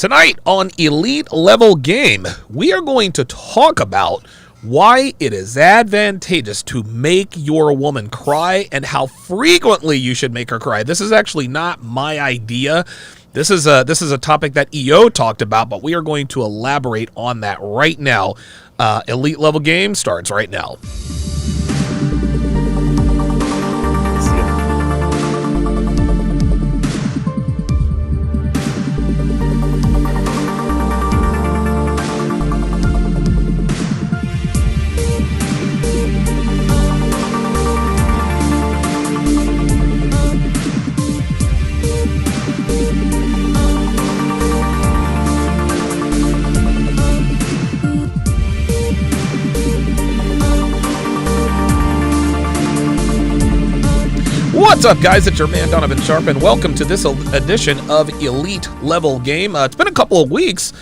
Tonight on Elite Level Game, we are going to talk about why it is advantageous to make your woman cry and how frequently you should make her cry. This is actually not my idea. This is a topic that EO talked about, but we are going to elaborate on that right now. Elite Level Game starts right now. What's up, guys? It's your man, Donovan Sharpe, and welcome to this edition of Elite Level Game. It's been a couple of weeks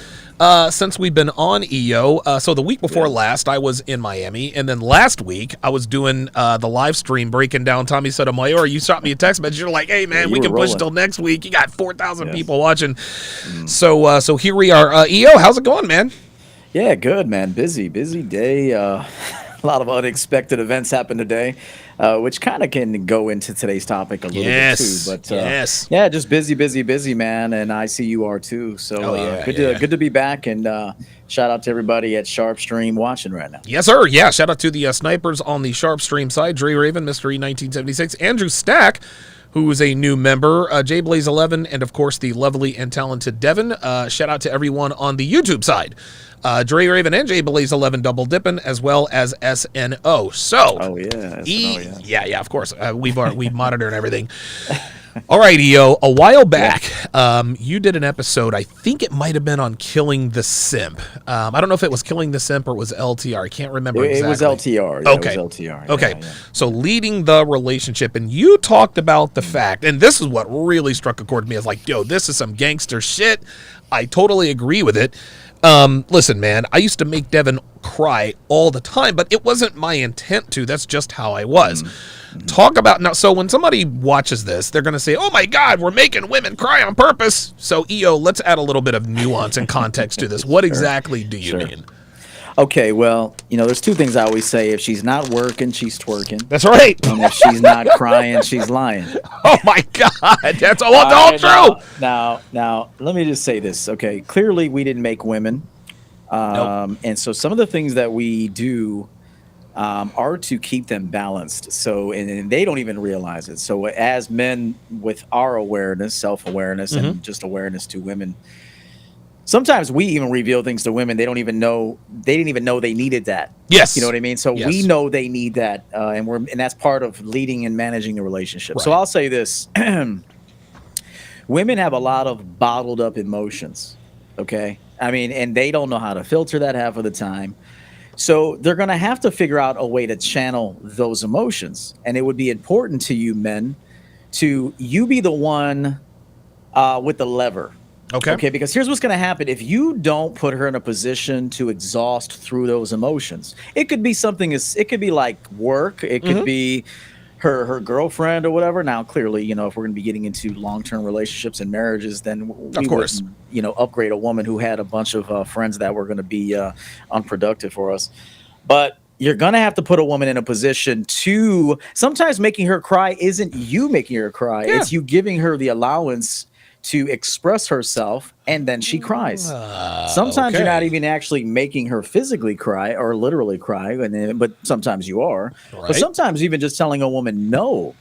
since we've been on EO. So the week before last, I was in Miami, and then last week, I was doing the live stream breaking down Tommy Sotomayor. You shot me a text message. You're like, hey, man, we can push till next week. You got 4,000 people watching. So here we are. EO, how's it going, man? Yeah, good, man. Busy day. A lot of unexpected events happened today, which kind of can go into today's topic a little bit too. But yeah, just busy, man. And I see you are too. So good to be back. And shout out to everybody at Sharpe Stream watching right now. Yes, sir. Yeah, shout out to the snipers on the Sharpe Stream side: Dre Raven, Mystery 1976, Andrew Stack, who is a new member, J Blaze 11, and of course the lovely and talented Devin. Shout out to everyone on the YouTube side. Dre Raven and J Blaze 11 double dipping, as well as SNO. So, SNO, of course. We've monitored everything. All right, EO. A while back, you did an episode. I think it might have been on Killing the Simp. I don't know if it was Killing the Simp or it was LTR. I can't remember exactly. It was LTR. Yeah, okay. It was LTR. Okay. Yeah. So leading the relationship, and you talked about the fact, and this is what really struck a chord to me. I was like, yo, this is some gangster shit. I totally agree with it. Listen, man, I used to make Devin cry all the time, but it wasn't my intent to. That's just how I was. Talk about now. So when somebody watches this, they're going to say, oh my God, we're making women cry on purpose. So EO, let's add a little bit of nuance and context to this. What exactly do you mean? Okay, well, there's two things I always say. If she's not working, she's twerking. That's right. And if she's not crying, she's lying. Oh my God, that's all true. Now, let me just say this. Okay, clearly we didn't make women, and so some of the things that we do are to keep them balanced. So, and they don't even realize it. So, as men, with our awareness, self-awareness, and just awareness to women. Sometimes we even reveal things to women they didn't even know they needed that. Yes. You know what I mean? So we know they need that, and that's part of leading and managing the relationship. Right. So I'll say this. Women have a lot of bottled up emotions, okay? I mean, and they don't know how to filter that half of the time. So they're going to have to figure out a way to channel those emotions. And it would be important to you men to be the one with the lever. Okay, because here's what's going to happen. If you don't put her in a position to exhaust through those emotions, it could be it could be like work. It could be her girlfriend or whatever. Now, clearly, if we're going to be getting into long-term relationships and marriages, then we wouldn't, upgrade a woman who had a bunch of friends that were going to be unproductive for us. But you're going to have to put a woman in a position to sometimes making her cry isn't you making her cry. Yeah. It's you giving her the allowance to express herself, and then she cries. Sometimes you're not even actually making her physically cry or literally cry, but sometimes you are. Right. But sometimes even just telling a woman no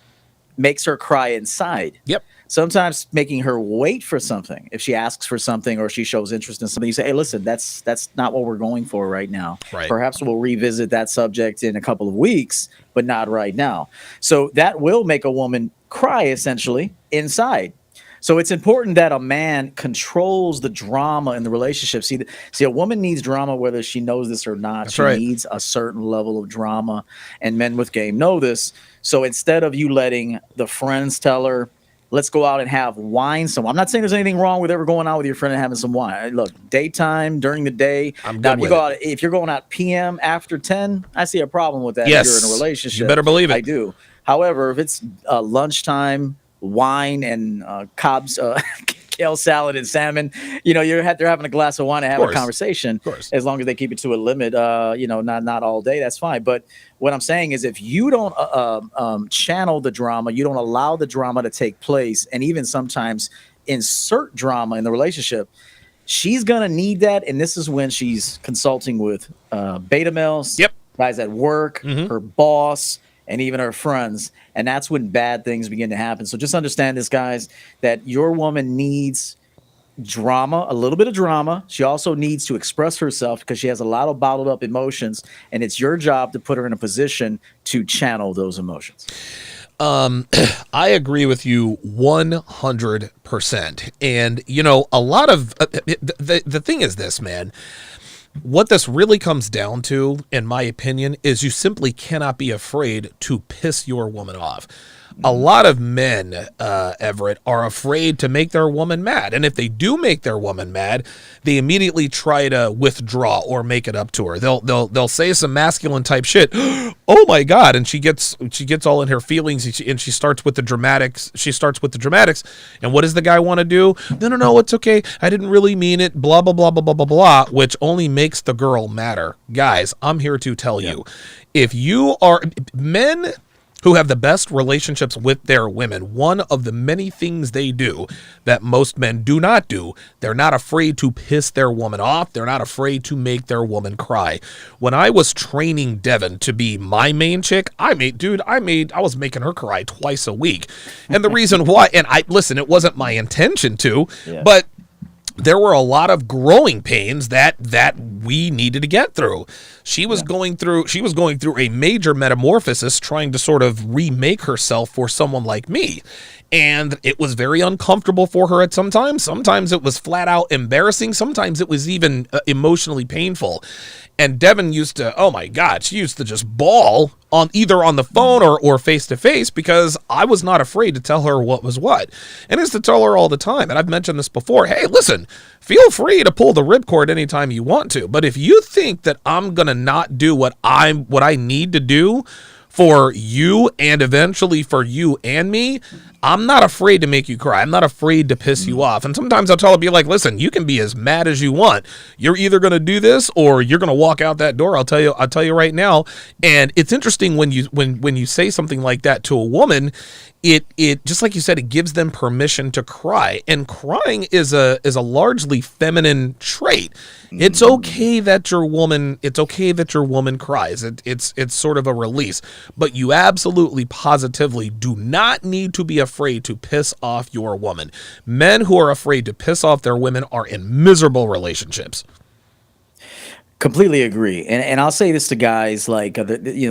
makes her cry inside. Yep. Sometimes making her wait for something. If she asks for something or she shows interest in something, you say, hey, listen, that's not what we're going for right now. Right. Perhaps we'll revisit that subject in a couple of weeks, but not right now. So that will make a woman cry essentially inside. So it's important that a man controls the drama in the relationship. See, a woman needs drama whether she knows this or not. That's she right. needs a certain level of drama, and men with game know this. So instead of you letting the friends tell her, let's go out and have wine somewhere. I'm not saying there's anything wrong with ever going out with your friend and having some wine. Look, daytime, during the day. If you're going out PM after 10, I see a problem with that. Yes. If you're in a relationship. You better believe it. I do. However, if it's lunchtime, wine and Cobb's kale salad and salmon, they're having a glass of wine and have a conversation. Of course. As long as they keep it to a limit, not all day, that's fine. But what I'm saying is, if you don't channel the drama, you don't allow the drama to take place, and even sometimes insert drama in the relationship, she's gonna need that. And this is when she's consulting with beta males, guys at work, her boss, and even her friends. And that's when bad things begin to happen. So just understand this, guys, that your woman needs drama, a little bit of drama. She also needs to express herself because she has a lot of bottled up emotions, and it's your job to put her in a position to channel those emotions. I agree with you 100%. And, a lot of the thing is this, man. What this really comes down to, in my opinion, is you simply cannot be afraid to piss your woman off. A lot of men, Everett, are afraid to make their woman mad. And if they do make their woman mad, they immediately try to withdraw or make it up to her. They'll say some masculine type shit. Oh my God. And she gets all in her feelings, and she starts with the dramatics. And what does the guy want to do? No, it's okay. I didn't really mean it. Blah, blah, blah, blah, blah, blah, blah, which only makes the girl madder. Guys, I'm here to tell you, if you are men who have the best relationships with their women, one of the many things they do that most men do not do, they're not afraid to piss their woman off. They're not afraid to make their woman cry. When I was training Devin to be my main chick, I was making her cry twice a week. And the reason why, and listen, it wasn't my intention to, but there were a lot of growing pains that we needed to get through. She was going through a major metamorphosis, trying to sort of remake herself for someone like me. And it was very uncomfortable for her at some times. Sometimes it was flat out embarrassing. Sometimes it was even emotionally painful. And Devin used to, oh my God, she used to just bawl either on the phone or face to face, because I was not afraid to tell her what was what. And I used to tell her all the time, and I've mentioned this before, hey, listen, feel free to pull the ripcord anytime you want to. But if you think that I'm going to not do what I need to do for you and eventually for you and me, I'm not afraid to make you cry. I'm not afraid to piss you off. And sometimes I'll tell her, be like, listen, you can be as mad as you want. You're either going to do this or you're going to walk out that door. I'll tell you right now. And it's interesting when you say something like that to a woman, it just like you said, it gives them permission to cry. And crying is a largely feminine trait. It's okay that your woman cries. It's sort of a release. But you absolutely positively do not need to be afraid to piss off your woman. Men who are afraid to piss off their women are in miserable relationships. Completely agree. And I'll say this to guys, like,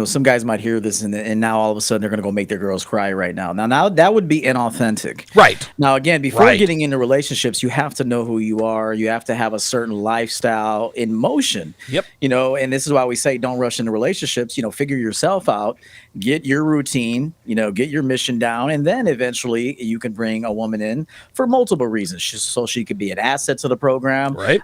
some guys might hear this and now all of a sudden they're going to go make their girls cry right now. Now that would be inauthentic. Right. Now, again, before getting into relationships, you have to know who you are. You have to have a certain lifestyle in motion. Yep. And this is why we say don't rush into relationships. Figure yourself out, get your routine, get your mission down. And then eventually you can bring a woman in for multiple reasons. So she could be an asset to the program. Right.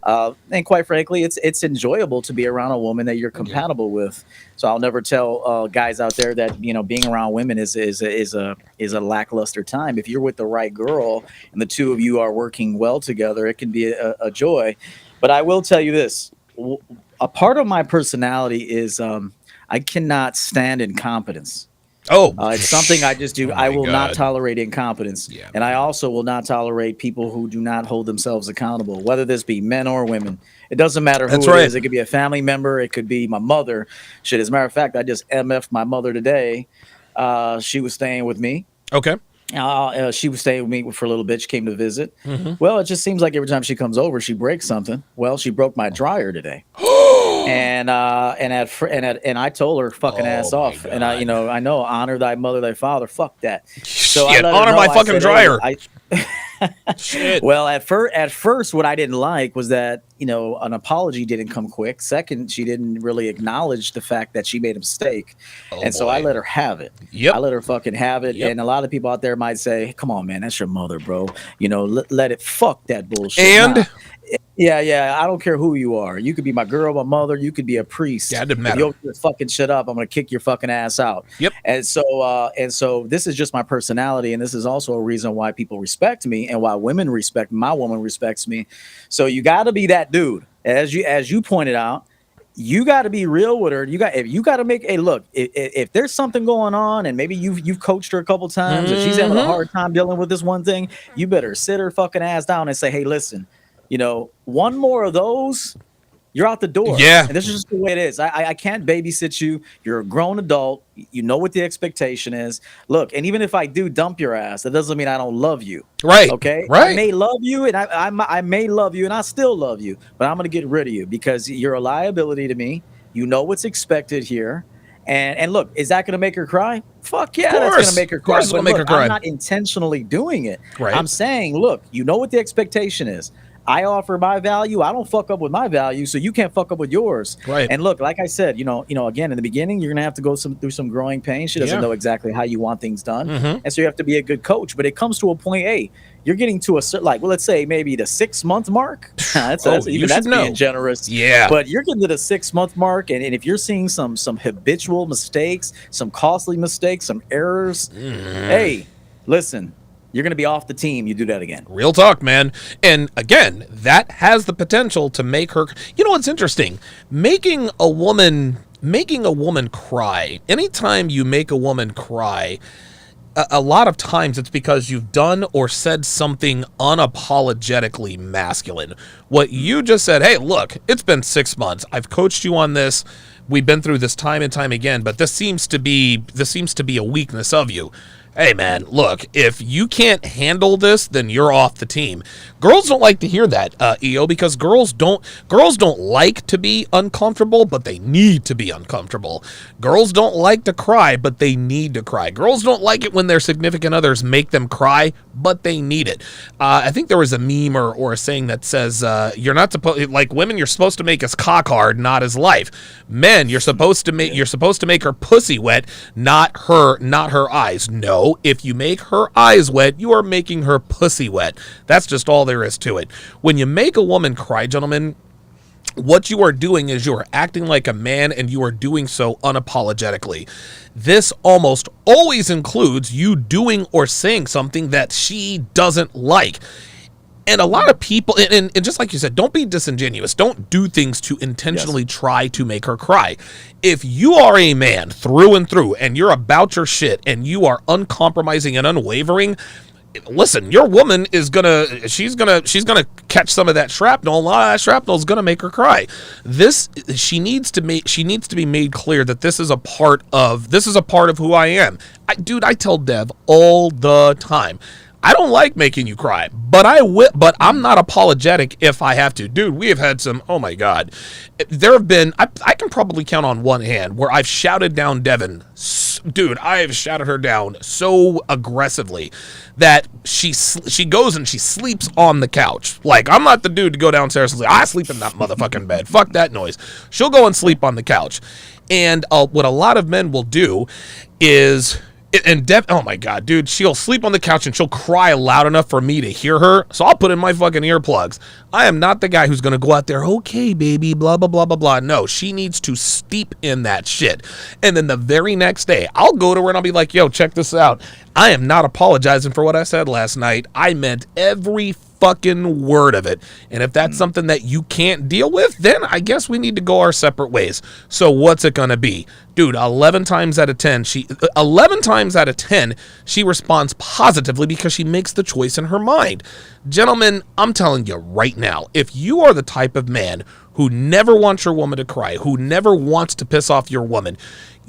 And quite frankly, it's enjoyable to be around a woman that you're compatible with. So I'll never tell guys out there that being around women is a lackluster time. If you're with the right girl and the two of you are working well together, it can be a joy. But I will tell you this: a part of my personality is I cannot stand incompetence. It's something I just do. I will not tolerate incompetence. Yeah, and I also will not tolerate people who do not hold themselves accountable, whether this be men or women. It doesn't matter who it is. It could be a family member. It could be my mother. Shit, as a matter of fact, I just MF'd my mother today. She was staying with me. Okay. She was staying with me for a little bit. She came to visit. Well, it just seems like every time she comes over, she breaks something. Well, she broke my dryer today. And I told her fucking ass off. God. And I know honor thy mother, thy father. Fuck that. So shit, honor my fucking dryer. Shit. Well, at first, what I didn't like was that an apology didn't come quick. Second, she didn't really acknowledge the fact that she made a mistake, so I let her have it. I let her fucking have it. And a lot of people out there might say, "Come on, man, that's your mother, bro. Let it fuck that bullshit." Yeah. I don't care who you are. You could be my girl, my mother. You could be a priest. Yeah, it didn't If you matter. open your fucking shit up, I'm gonna kick your fucking ass out. Yep. And so this is just my personality, and this is also a reason why people respect me and why women respect my woman respects me. So you got to be that dude, as you pointed out. You got to be real with her. You got to make a look. If there's something going on, and maybe you've coached her a couple times, and she's having a hard time dealing with this one thing, you better sit her fucking ass down and say, "Hey, listen, one more of those, you're out the door." Yeah. And this is just the way it is. I can't babysit you. You're a grown adult. You know what the expectation is. Look, and even if I do dump your ass, that doesn't mean I don't love you. Right. Okay. I Right. may love you, and I may love you, and I still love you, but I'm gonna get rid of you because you're a liability to me. You know what's expected here. And look, is that gonna make her cry? Fuck yeah, that's course. gonna make her Of cry. course it'll But make her look, cry. I'm not intentionally doing it. Right. I'm saying, look, you know what the expectation is. I offer my value. I don't fuck up with my value, so you can't fuck up with yours. Right. And look, like I said, again, in the beginning, you're gonna have to go through some growing pains. She doesn't Yeah. know exactly how you want things done, Mhm. and so you have to be a good coach. But it comes to a point, hey, you're getting to a certain, like, well, let's say maybe the 6 month mark. that's Oh, that's you even should that's know. being generous. Yeah. But you're getting to the 6 month mark, and if you're seeing some habitual mistakes, some costly mistakes, some errors, hey, listen, you're gonna be off the team. You do that again. Real talk, man. And again, that has the potential to make her. You know what's interesting? Making a woman cry. Anytime you make a woman cry, a lot of times it's because you've done or said something unapologetically masculine. What you just said, hey, look, it's been 6 months. I've coached you on this. We've been through this time and time again, but this seems to be a weakness of you. Hey man, look, if you can't handle this, then you're off the team. Girls don't like to hear that, EO, because girls don't like to be uncomfortable, but they need to be uncomfortable. Girls don't like to cry, but they need to cry. Girls don't like it when their significant others make them cry, but they need it. I think there was a meme or a saying that says, you're not supposed, like women, you're supposed to make his cock hard, not his life. Men, you're supposed to make her pussy wet, not her eyes. No. If you make her eyes wet, you are making her pussy wet. That's just all there is to it. When you make a woman cry, gentlemen, what you are doing is you are acting like a man, and you are doing so unapologetically. This almost always includes you doing or saying something that she doesn't like. And a lot of people, and just like you said, don't be disingenuous. Don't do things to intentionally try to make her cry. If you are a man through and through, and you're about your shit, and you are uncompromising and unwavering, listen, your woman is she's gonna catch some of that shrapnel. A lot of that shrapnel is gonna make her cry. She needs to be made clear that this is a part of who I am. I tell Dev all the time, I don't like making you cry, but I'm not apologetic if I have to. Dude, we have had some, oh my God. There have been, I can probably count on one hand where I've shouted down Devin. Dude, I have shouted her down so aggressively that she goes and she sleeps on the couch. Like, I'm not the dude to go downstairs and say, I sleep in that motherfucking bed. Fuck that noise. She'll go and sleep on the couch. And what a lot of men will do is, oh my God, dude, she'll sleep on the couch and she'll cry loud enough for me to hear her. So I'll put in my fucking earplugs. I am not the guy who's going to go out there, okay, baby, blah, blah, blah, blah, blah. No, she needs to steep in that shit. And then the very next day, I'll go to her and I'll be like, yo, check this out. I am not apologizing for what I said last night. I meant every fucking word of it. And if that's something that you can't deal with, then I guess we need to go our separate ways. So what's it gonna be? Dude, 11 times out of 10, she responds positively because she makes the choice in her mind. Gentlemen, I'm telling you right now, if you are the type of man who never wants your woman to cry, who never wants to piss off your woman,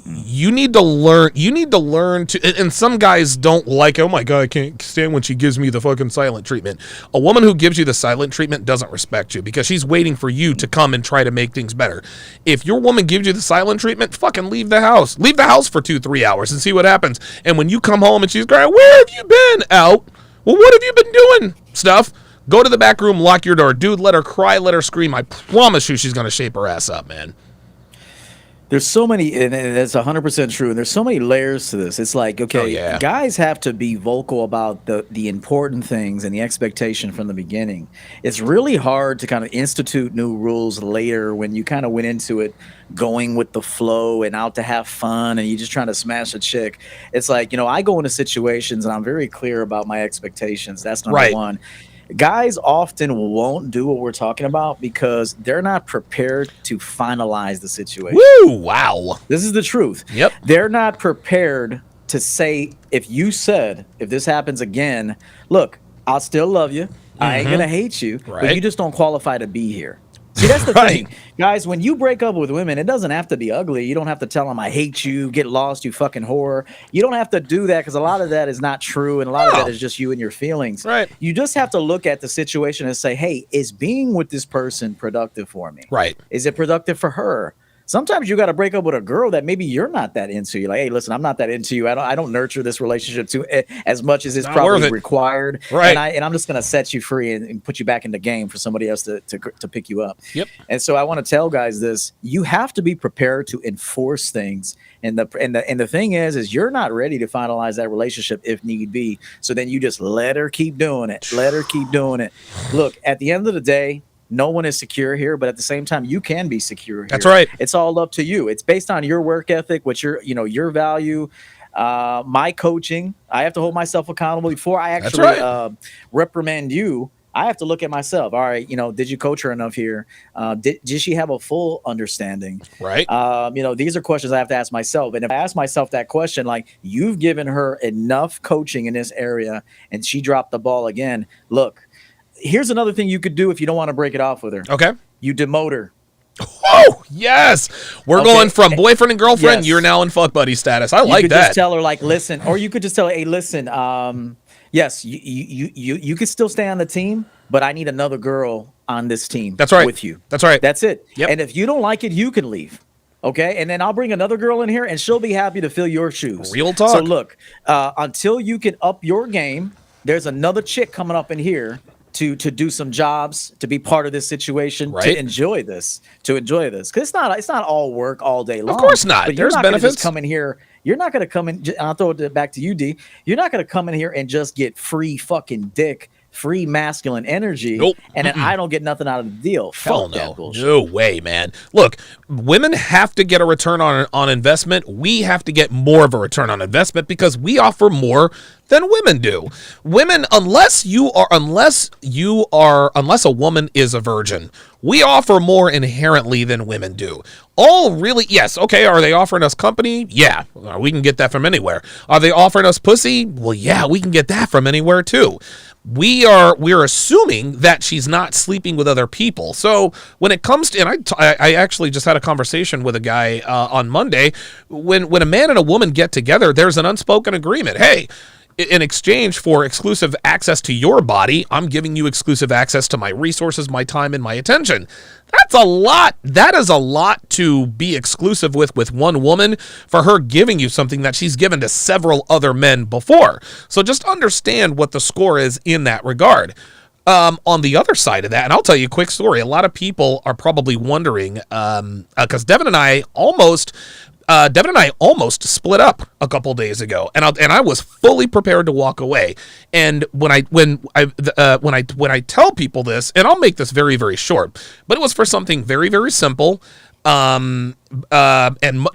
you need to learn to, and some guys don't like, oh my God, I can't stand when she gives me the fucking silent treatment. A woman who gives you the silent treatment doesn't respect you because she's waiting for you to come and try to make things better. If your woman gives you the silent treatment, fucking leave the house. Leave the house for 2-3 hours and see what happens. And when you come home and she's crying, where have you been? Out. Well, what have you been doing? Stuff. Go to the back room, lock your door. Dude, let her cry, let her scream. I promise you she's going to shape her ass up, man. There's so many, and that's 100% true. And there's so many layers to this. It's like, Oh okay, yeah. guys have to be vocal about the important things and the expectation from the beginning. It's really hard to kind of institute new rules later when you kind of went into it going with the flow and out to have fun and you just trying to smash a chick. It's like, I go into situations and I'm very clear about my expectations. That's number Right. one. Guys often won't do what we're talking about because they're not prepared to finalize the situation. Woo! Wow. This is the truth. Yep. They're not prepared to say, if this happens again, look, I'll still love you. I ain't gonna hate you, but Right. you just don't qualify to be here. See, that's the Right. thing. Guys, when you break up with women, it doesn't have to be ugly. You don't have to tell them, I hate you, get lost, you fucking whore. You don't have to do that because a lot of that is not true. And a lot of that is just you and your feelings. Right. You just have to look at the situation and say, hey, is being with this person productive for me? Right. Is it productive for her? Sometimes you got to break up with a girl that maybe you're not that into. You're like, hey, listen, I'm not that into you. I don't nurture this relationship too as much as it's Not worth probably it. required. Right. And I'm just gonna set you free and put you back in the game for somebody else to pick you up. Yep. And so I want to tell guys this: you have to be prepared to enforce things. And the thing is you're not ready to finalize that relationship if need be. So then you just let her keep doing it. Let her keep doing it. Look, at the end of the day, no one is secure here, but at the same time, you can be secure here. That's right. It's all up to you. It's based on your work ethic, what your value, my coaching. I have to hold myself accountable before I That's actually right. reprimand you. I have to look at myself. All right, did you coach her enough here? Did she have a full understanding? Right. These are questions I have to ask myself. And if I ask myself that question, like, you've given her enough coaching in this area and she dropped the ball again, look, here's another thing you could do if you don't want to break it off with her. Okay. You demote her. Oh, yes. We're Okay. going from boyfriend and girlfriend. Yes. You're now in fuck buddy status. I You like could that. just tell her, like, listen, or you could just tell her, hey, listen, yes, you could still stay on the team, but I need another girl on this team. That's right. With you. That's right. That's it. Yep. And if you don't like it, you can leave. Okay. And then I'll bring another girl in here and she'll be happy to fill your shoes. Real talk. So look, until you can up your game, there's another chick coming up in here to do some jobs, to be part of this situation, Right. to enjoy this. Because it's not all work all day long. Of course not. But you're There's not gonna benefits. just come in here. You're not going to come in. I'll throw it back to you, D. You're not going to come in here and just get free fucking dick, free masculine energy, Nope. and then I don't get nothing out of the deal. Hell Fuck that no. bullshit. No way, man. Look, women have to get a return on investment. We have to get more of a return on investment because we offer more than women do. Women, unless a woman is a virgin, we offer more inherently than women do. Yes, okay, are they offering us company? Yeah, we can get that from anywhere. Are they offering us pussy? Well, yeah, we can get that from anywhere too. We're assuming that she's not sleeping with other people. So when it comes to, and I actually just had a conversation with a guy on Monday. When a man and a woman get together, there's an unspoken agreement. Hey, in exchange for exclusive access to your body, I'm giving you exclusive access to my resources, my time, and my attention. That's a lot. That is a lot to be exclusive with one woman, for her giving you something that she's given to several other men before. So just understand what the score is in that regard. On the other side of that, and I'll tell you a quick story. A lot of people are probably wondering, because Devin and I almost split up a couple days ago, and I was fully prepared to walk away. And when I tell people this, and I'll make this very, very short, but it was for something very, very simple. And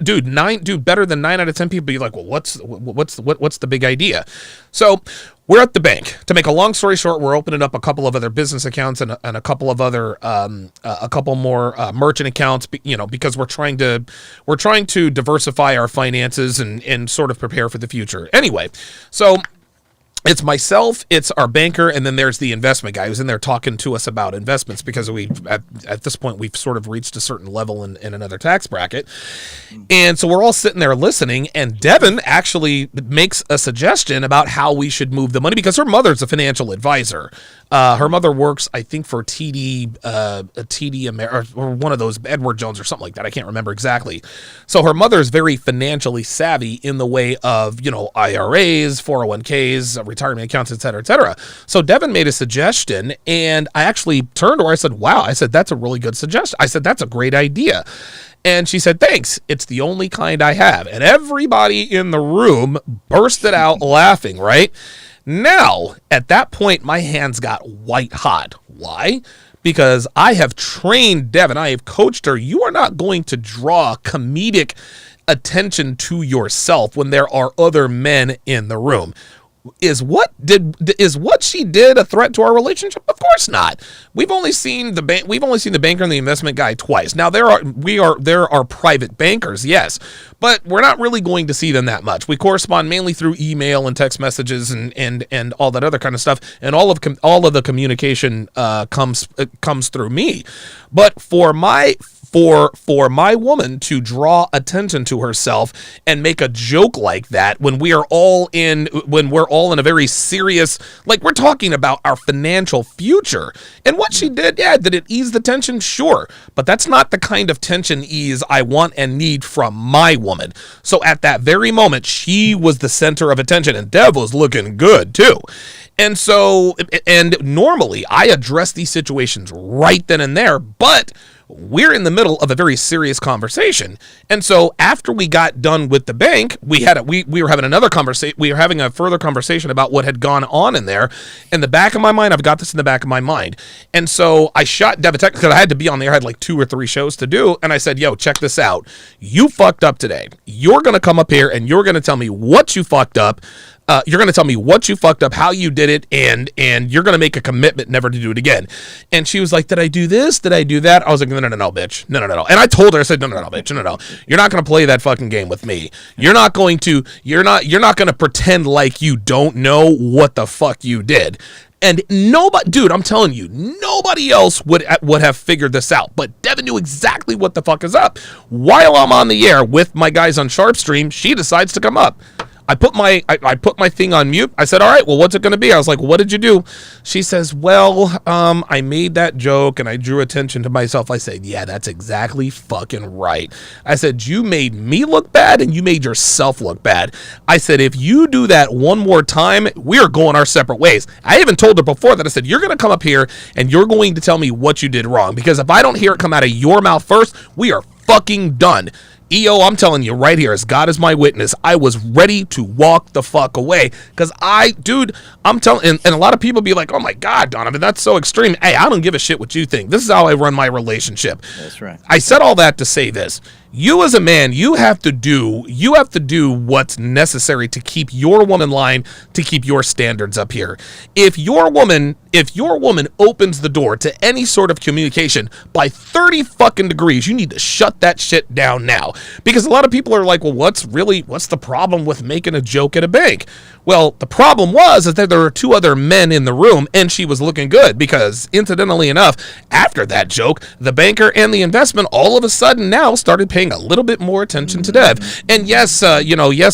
dude, better than 9 out of 10 people be like, well, what's the big idea? So we're at the bank. To make a long story short, we're opening up a couple of other business accounts and a couple of other, a couple more merchant accounts, because we're trying to diversify our finances and sort of prepare for the future. Anyway, so it's myself, it's our banker, and then there's the investment guy who's in there talking to us about investments, because at this point we've sort of reached a certain level in another tax bracket. And so we're all sitting there listening, and Devin actually makes a suggestion about how we should move the money, because her mother's a financial advisor. Her mother works, I think, for TD or one of those, Edward Jones or something like that. I can't remember exactly. So her mother is very financially savvy in the way of, IRAs, 401ks, retirement accounts, et cetera, et cetera. So Devin made a suggestion, and I actually turned to her. I said, wow. I said, that's a really good suggestion. I said, that's a great idea. And she said, thanks. It's the only kind I have. And everybody in the room bursted out laughing, right? Now, at that point, my hands got white hot. Why? Because I have trained Devin. I have coached her. You are not going to draw comedic attention to yourself when there are other men in the room. Is what she did a threat to our relationship? Of course not. We've only seen the banker and the investment guy twice. Now there are private bankers, yes, but we're not really going to see them that much. We correspond mainly through email and text messages and all that other kind of stuff, and all of the communication comes through me. But for my woman to draw attention to herself and make a joke like that when we're all in a very serious, like, we're talking about our financial future. And what she did, did it ease the tension? Sure. But that's not the kind of tension ease I want and need from my woman. So at that very moment, she was the center of attention, and Dev was looking good too. And so, and normally I address these situations right then and there, but we're in the middle of a very serious conversation. And so after we got done with the bank, we were having another conversation. We were having a further conversation about what had gone on in there. In the back of my mind, I've got this in the back of my mind. And so I shot Dev a text because I had to be on there. I had like 2 or 3 shows to do. And I said, yo, check this out. You fucked up today. You're going to come up here and you're going to tell me what you fucked up. You're going to tell me what you fucked up, how you did it, and you're going to make a commitment never to do it again. And she was like, did I do this? Did I do that? I was like, no, bitch. No. And I told her, I said, no, bitch. No. You're not going to play that fucking game with me. You're not going to pretend like you don't know what the fuck you did. And nobody, dude, I'm telling you, nobody else would have figured this out. But Devin knew exactly what the fuck is up. While I'm on the air with my guys on Sharpe Stream, she decides to come up. I put my thing on mute. I said, all right, well, what's it going to be? I was like, what did you do? She says, well, I made that joke and I drew attention to myself. I said, yeah, that's exactly fucking right. I said, you made me look bad and you made yourself look bad. I said, if you do that one more time, we're going our separate ways. I even told her before that. I said, you're going to come up here and you're going to tell me what you did wrong, because if I don't hear it come out of your mouth first, we are fucking done. EO, I'm telling you right here, as God is my witness, I was ready to walk the fuck away. Because I'm telling, and a lot of people be like, oh my God, Donovan, that's so extreme. Hey, I don't give a shit what you think. This is how I run my relationship. That's right. I said all that to say this. You as a man, you have to do what's necessary to keep your woman in line, to keep your standards up here. If your woman opens the door to any sort of communication by 30 fucking degrees, you need to shut that shit down now. Because a lot of people are like, well, what's the problem with making a joke at a bank? Well, the problem is that there were 2 other men in the room and she was looking good, because incidentally enough, after that joke, the banker and the investment all of a sudden now started paying a little bit more attention to Dev. And yes,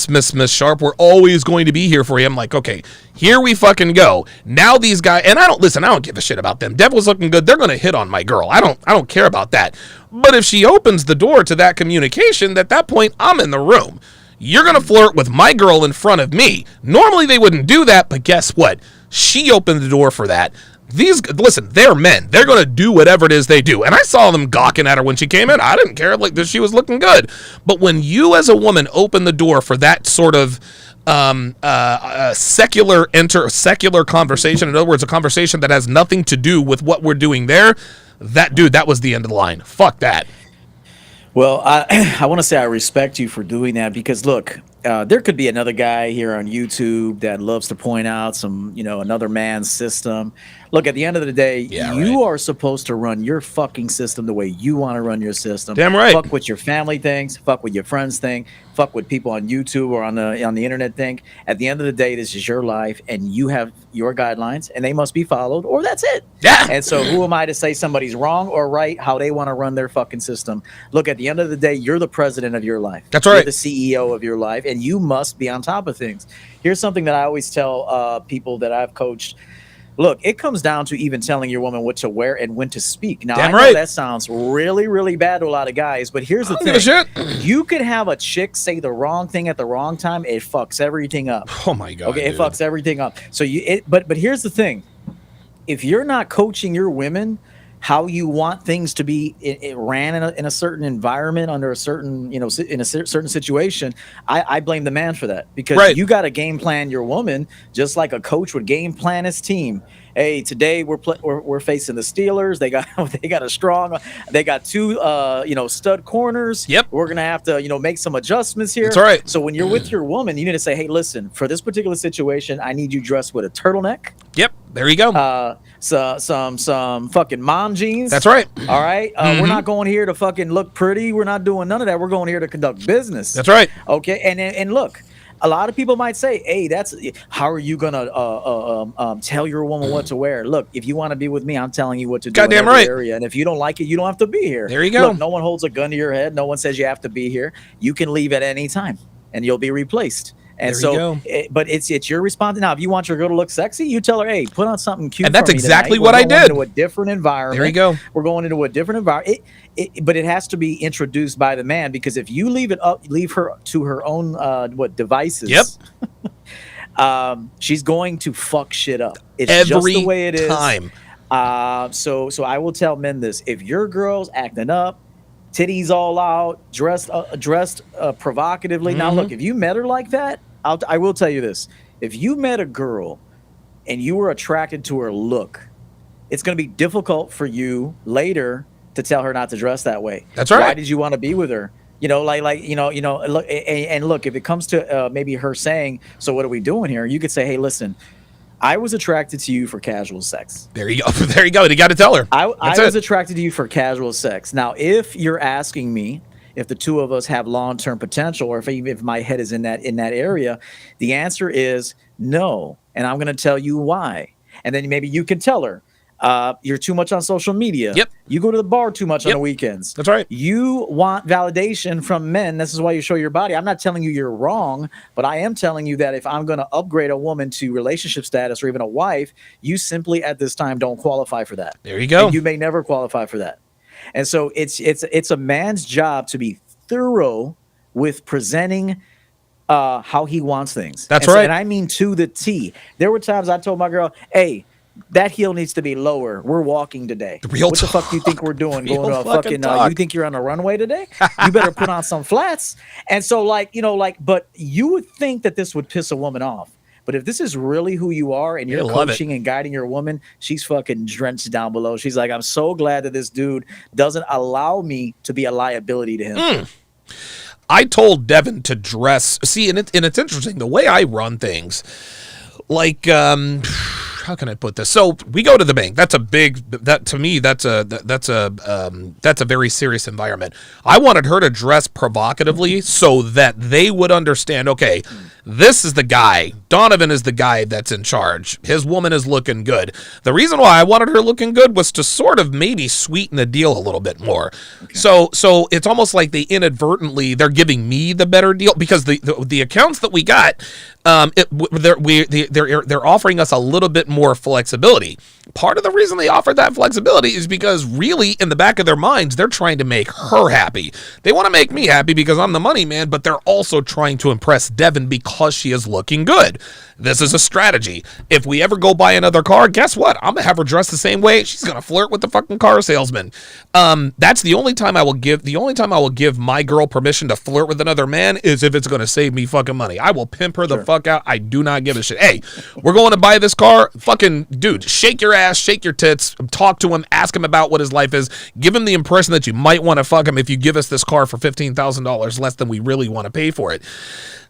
Miss Sharpe, we're always going to be here for you. I'm like, okay, here we fucking go. Now these guys, and I don't give a shit about them. Dev was looking good. They're going to hit on my girl. I don't care about that. But if she opens the door to that communication, at that point, I'm in the room. You're going to flirt with my girl in front of me. Normally they wouldn't do that, but guess what? She opened the door for that. Listen, they're men. They're going to do whatever it is they do. And I saw them gawking at her when she came in. I didn't care. Like, she was looking good. But when you as a woman open the door for that sort of secular conversation, in other words, a conversation that has nothing to do with what we're doing there, that was the end of the line. Fuck that. Well, I want to say I respect you for doing that, because look, there could be another guy here on YouTube that loves to point out another man's system. Look, at the end of the day, you are supposed to run your fucking system the way you want to run your system. Damn right. Fuck what your family thinks. Fuck what your friends think. Fuck what people on YouTube or on the internet think. At the end of the day, this is your life, and you have your guidelines, and they must be followed, or that's it. Yeah. And so who am I to say somebody's wrong or right, how they want to run their fucking system? Look, at the end of the day, you're the president of your life. That's right. You're the CEO of your life, and you must be on top of things. Here's something that I always tell people that I've coached. Look, it comes down to even telling your woman what to wear and when to speak. Now, Damn I know right. that sounds really, really bad to a lot of guys, but here's the I don't give a thing. shit. You could have a chick say the wrong thing at the wrong time. It fucks everything up. Oh my god. Okay, it dude. fucks everything up. So but here's the thing. If you're not coaching your women how you want things to be it ran in a certain environment under a certain in a certain situation, I blame the man for that, because Right. you got to game plan your woman just like a coach would game plan his team. Hey, today we're facing the Steelers. They got two stud corners. Yep. We're gonna have to make some adjustments here. That's right. So when you're with your woman, you need to say, hey, listen, for this particular situation, I need you dressed with a turtleneck. Yep. There you go. Some fucking mom jeans. That's right. All right. We're not going here to fucking look pretty. We're not doing none of that. We're going here to conduct business. That's right. Okay. And look, a lot of people might say, hey, how are you gonna tell your woman what to wear? Look, if you want to be with me, I'm telling you what to do. Goddamn in every right. area. And if you don't like it, you don't have to be here. There you go. Look, no one holds a gun to your head. No one says you have to be here. You can leave at any time and you'll be replaced. And There you go. but it's your response. Now, if you want your girl to look sexy, you tell her, hey, put on something cute. And that's for me exactly tonight. what I We're going did. into a different environment. There you go. We're going into a different environment. But it has to be introduced by the man, because if you leave her to her own devices. Yep. She's going to fuck shit up. It's Every just the way it is. time. So I will tell men this: if your girl's acting up, titties all out, dressed provocatively. Now, look, if you met her like that, I will tell you this: if you met a girl and you were attracted to her look, it's going to be difficult for you later to tell her not to dress that way. That's right. Why did you want to be with her? Look, and look, if it comes to maybe her saying, so what are we doing here? You could say, hey, listen, I was attracted to you for casual sex. There you go. There you go. You got to tell her. I was attracted to you for casual sex. Now, if you're asking me if the two of us have long-term potential, or if my head is in that area, the answer is no. And I'm going to tell you why. And then maybe you can tell her, you're too much on social media. Yep. You go to the bar too much on the weekends. That's right. You want validation from men. This is why you show your body. I'm not telling you you're wrong, but I am telling you that if I'm going to upgrade a woman to relationship status or even a wife, you simply at this time don't qualify for that. There you go. And you may never qualify for that. And so it's a man's job to be thorough with presenting how he wants things. That's right. right. And I mean to the T. There were times I told my girl, hey, that heel needs to be lower. We're walking today. What the fuck do you think we're doing? Going to a fucking you think you're on a runway today? You better put on some flats. And so but you would think that this would piss a woman off. But if this is really who you are and you're coaching and guiding your woman, she's fucking drenched down below. She's like, I'm so glad that this dude doesn't allow me to be a liability to him. I told Devin to dress. See, and it's interesting the way I run things. Like, how can I put this? So we go to the bank. That's a very serious environment. I wanted her to dress provocatively so that they would understand, okay, this is the guy. Donovan is the guy that's in charge. His woman is looking good. The reason why I wanted her looking good was to sort of maybe sweeten the deal a little bit more. Okay. So it's almost like they're giving me the better deal, because the accounts that we got, they're offering us a little bit more flexibility. Part of the reason they offered that flexibility is because really in the back of their minds, they're trying to make her happy. They want to make me happy because I'm the money man, but they're also trying to impress Devin because she is looking good. This is a strategy. If we ever go buy another car, guess what? I'm going to have her dressed the same way. She's going to flirt with the fucking car salesman. That's the only time I will give my girl permission to flirt with another man is if it's going to save me fucking money. I will pimp her the fuck out. I do not give a shit. Hey, we're going to buy this car. Fucking dude, shake your ass, shake your tits, talk to him, ask him about what his life is. Give him the impression that you might want to fuck him if you give us this car for $15,000 less than we really want to pay for it.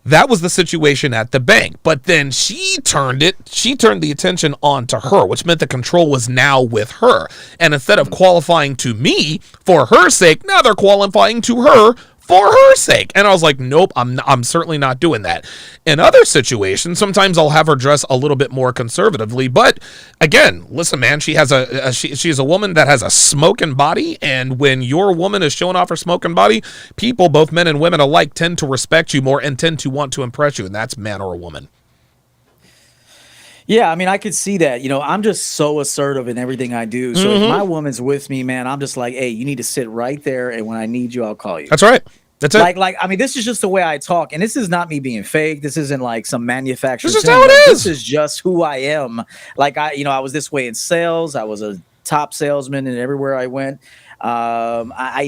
That was the situation at the bank. But then she turned the attention on to her, which meant the control was now with her. And instead of qualifying to me for her sake, now they're qualifying to her for her sake. And I was like, nope, I'm certainly not doing that. In other situations, sometimes I'll have her dress a little bit more conservatively. But again, listen, man, she's a woman that has a smoking body. And when your woman is showing off her smoking body, people, both men and women alike, tend to respect you more and tend to want to impress you. And that's man or a woman. Yeah, I mean, I could see that. I'm just so assertive in everything I do. So if my woman's with me, man, I'm just like, hey, you need to sit right there, and when I need you, I'll call you. That's right. That's it. I mean, this is just the way I talk, and this is not me being fake. This isn't like some This manufactured is thing. how it Like, this is. is just who I am. Like I was this way in sales. I was a top salesman, and everywhere I went,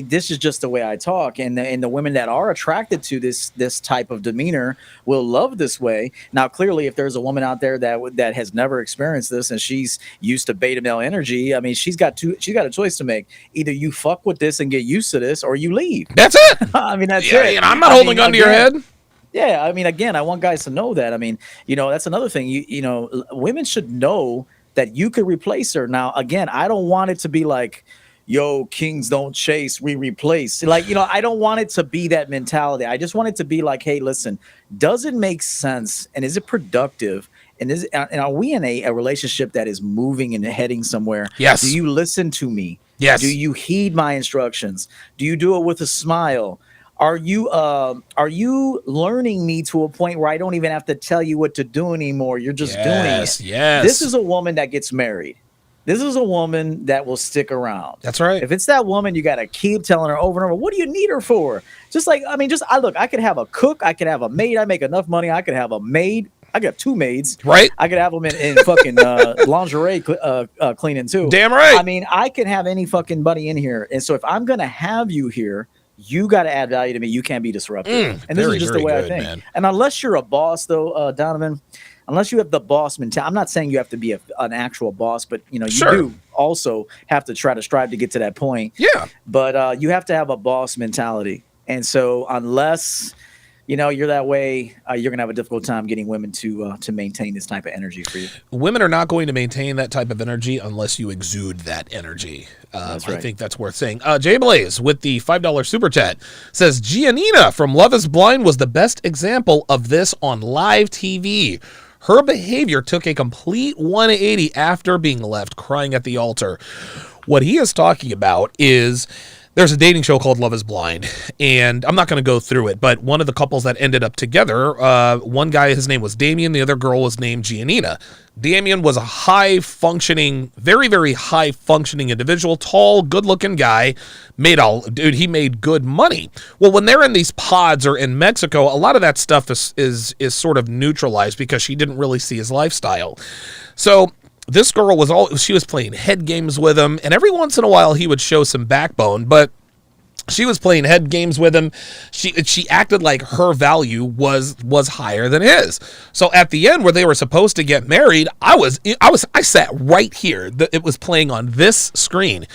this is just the way I talk. And the women that are attracted to this type of demeanor will love this way. Now, clearly, if there's a woman out there that has never experienced this and she's used to beta male energy, I mean, she's got a choice to make. Either you fuck with this and get used to this, or you leave. That's it. I mean, that's Yeah, it. and I'm not holding on to your head. Yeah, I mean, again, I want guys to know that. I mean, that's another thing. Women should know that you could replace her. Now, again, I don't want it to be like, yo, kings don't chase, we replace. Like, I don't want it to be that mentality. I just want it to be like, hey, listen, does it make sense, and is it productive? And are we in a relationship that is moving and heading somewhere? Yes. Do you listen to me? Yes. Do you heed my instructions? Do you do it with a smile? Are you learning me to a point where I don't even have to tell you what to do anymore? You're just doing it. Yes. This is a woman that gets married. This is a woman that will stick around. That's right. If it's that woman, you got to keep telling her over and over, what do you need her for? Just like, I mean, I could have a cook. I could have a maid. I make enough money. I could have a maid. I got 2 maids. Right. I could have them in fucking lingerie cleaning too. Damn right. I mean, I can have any fucking buddy in here. And so if I'm going to have you here, you got to add value to me. You can't be disruptive. And this is just the way I think. Man. And unless you're a boss, though, Donovan, unless you have the boss mentality, I'm not saying you have to be an actual boss, but you do also have to try to strive to get to that point. Yeah. But you have to have a boss mentality. And so unless you're that way, you're gonna have a difficult time getting women to maintain this type of energy for you. Women are not going to maintain that type of energy unless you exude that energy. That's right. I think that's worth saying. Jay Blaze with the $5 super chat says Giannina from Love Is Blind was the best example of this on live TV. Her behavior took a complete 180 after being left crying at the altar. What he is talking about is there's a dating show called Love Is Blind, and I'm not going to go through it, but one of the couples that ended up together, one guy, his name was Damien, the other girl was named Giannina. Damien was a high-functioning, very, very high-functioning individual, tall, good-looking guy, he made good money. Well, when they're in these pods or in Mexico, a lot of that stuff is sort of neutralized because she didn't really see his lifestyle. So this girl she was playing head games with him, and every once in a while he would show some backbone, but she was playing head games with him. She acted like her value was higher than his. So at the end where they were supposed to get married, I sat right here. It was playing on this screen.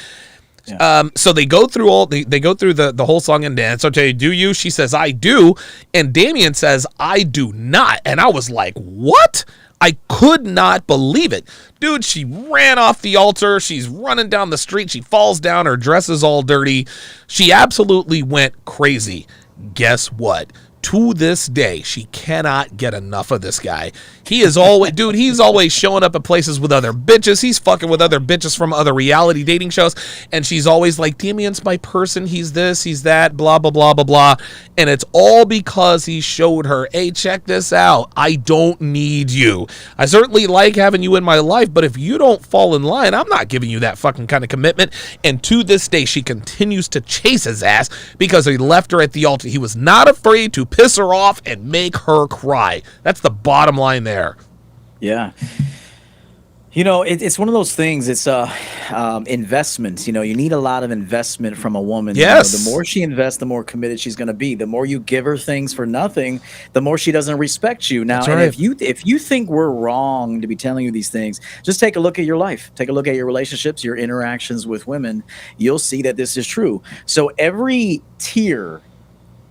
Yeah. So they go through the whole song and dance. Okay, do you? She says, I do. And Damien says, I do not. And I was like, what? I could not believe it. Dude, she ran off the altar. She's running down the street. She falls down. Her dress is all dirty. She absolutely went crazy. Guess what? To this day, she cannot get enough of this guy. He's always showing up at places with other bitches. He's fucking with other bitches from other reality dating shows. And she's always like, Damien's my person. He's this, he's that, blah, blah, blah, blah, blah. And it's all because he showed her, hey, check this out. I don't need you. I certainly like having you in my life, but if you don't fall in line, I'm not giving you that fucking kind of commitment. And to this day, she continues to chase his ass because he left her at the altar. He was not afraid to piss her off and make her cry. That's the bottom line there. Yeah. It's one of those things. It's investments. You need a lot of investment from a woman. Yes. The more she invests, the more committed she's going to be. The more you give her things for nothing, the more she doesn't respect you. Now, and if you think we're wrong to be telling you these things, just take a look at your life. Take a look at your relationships, your interactions with women. You'll see that this is true. So every tear.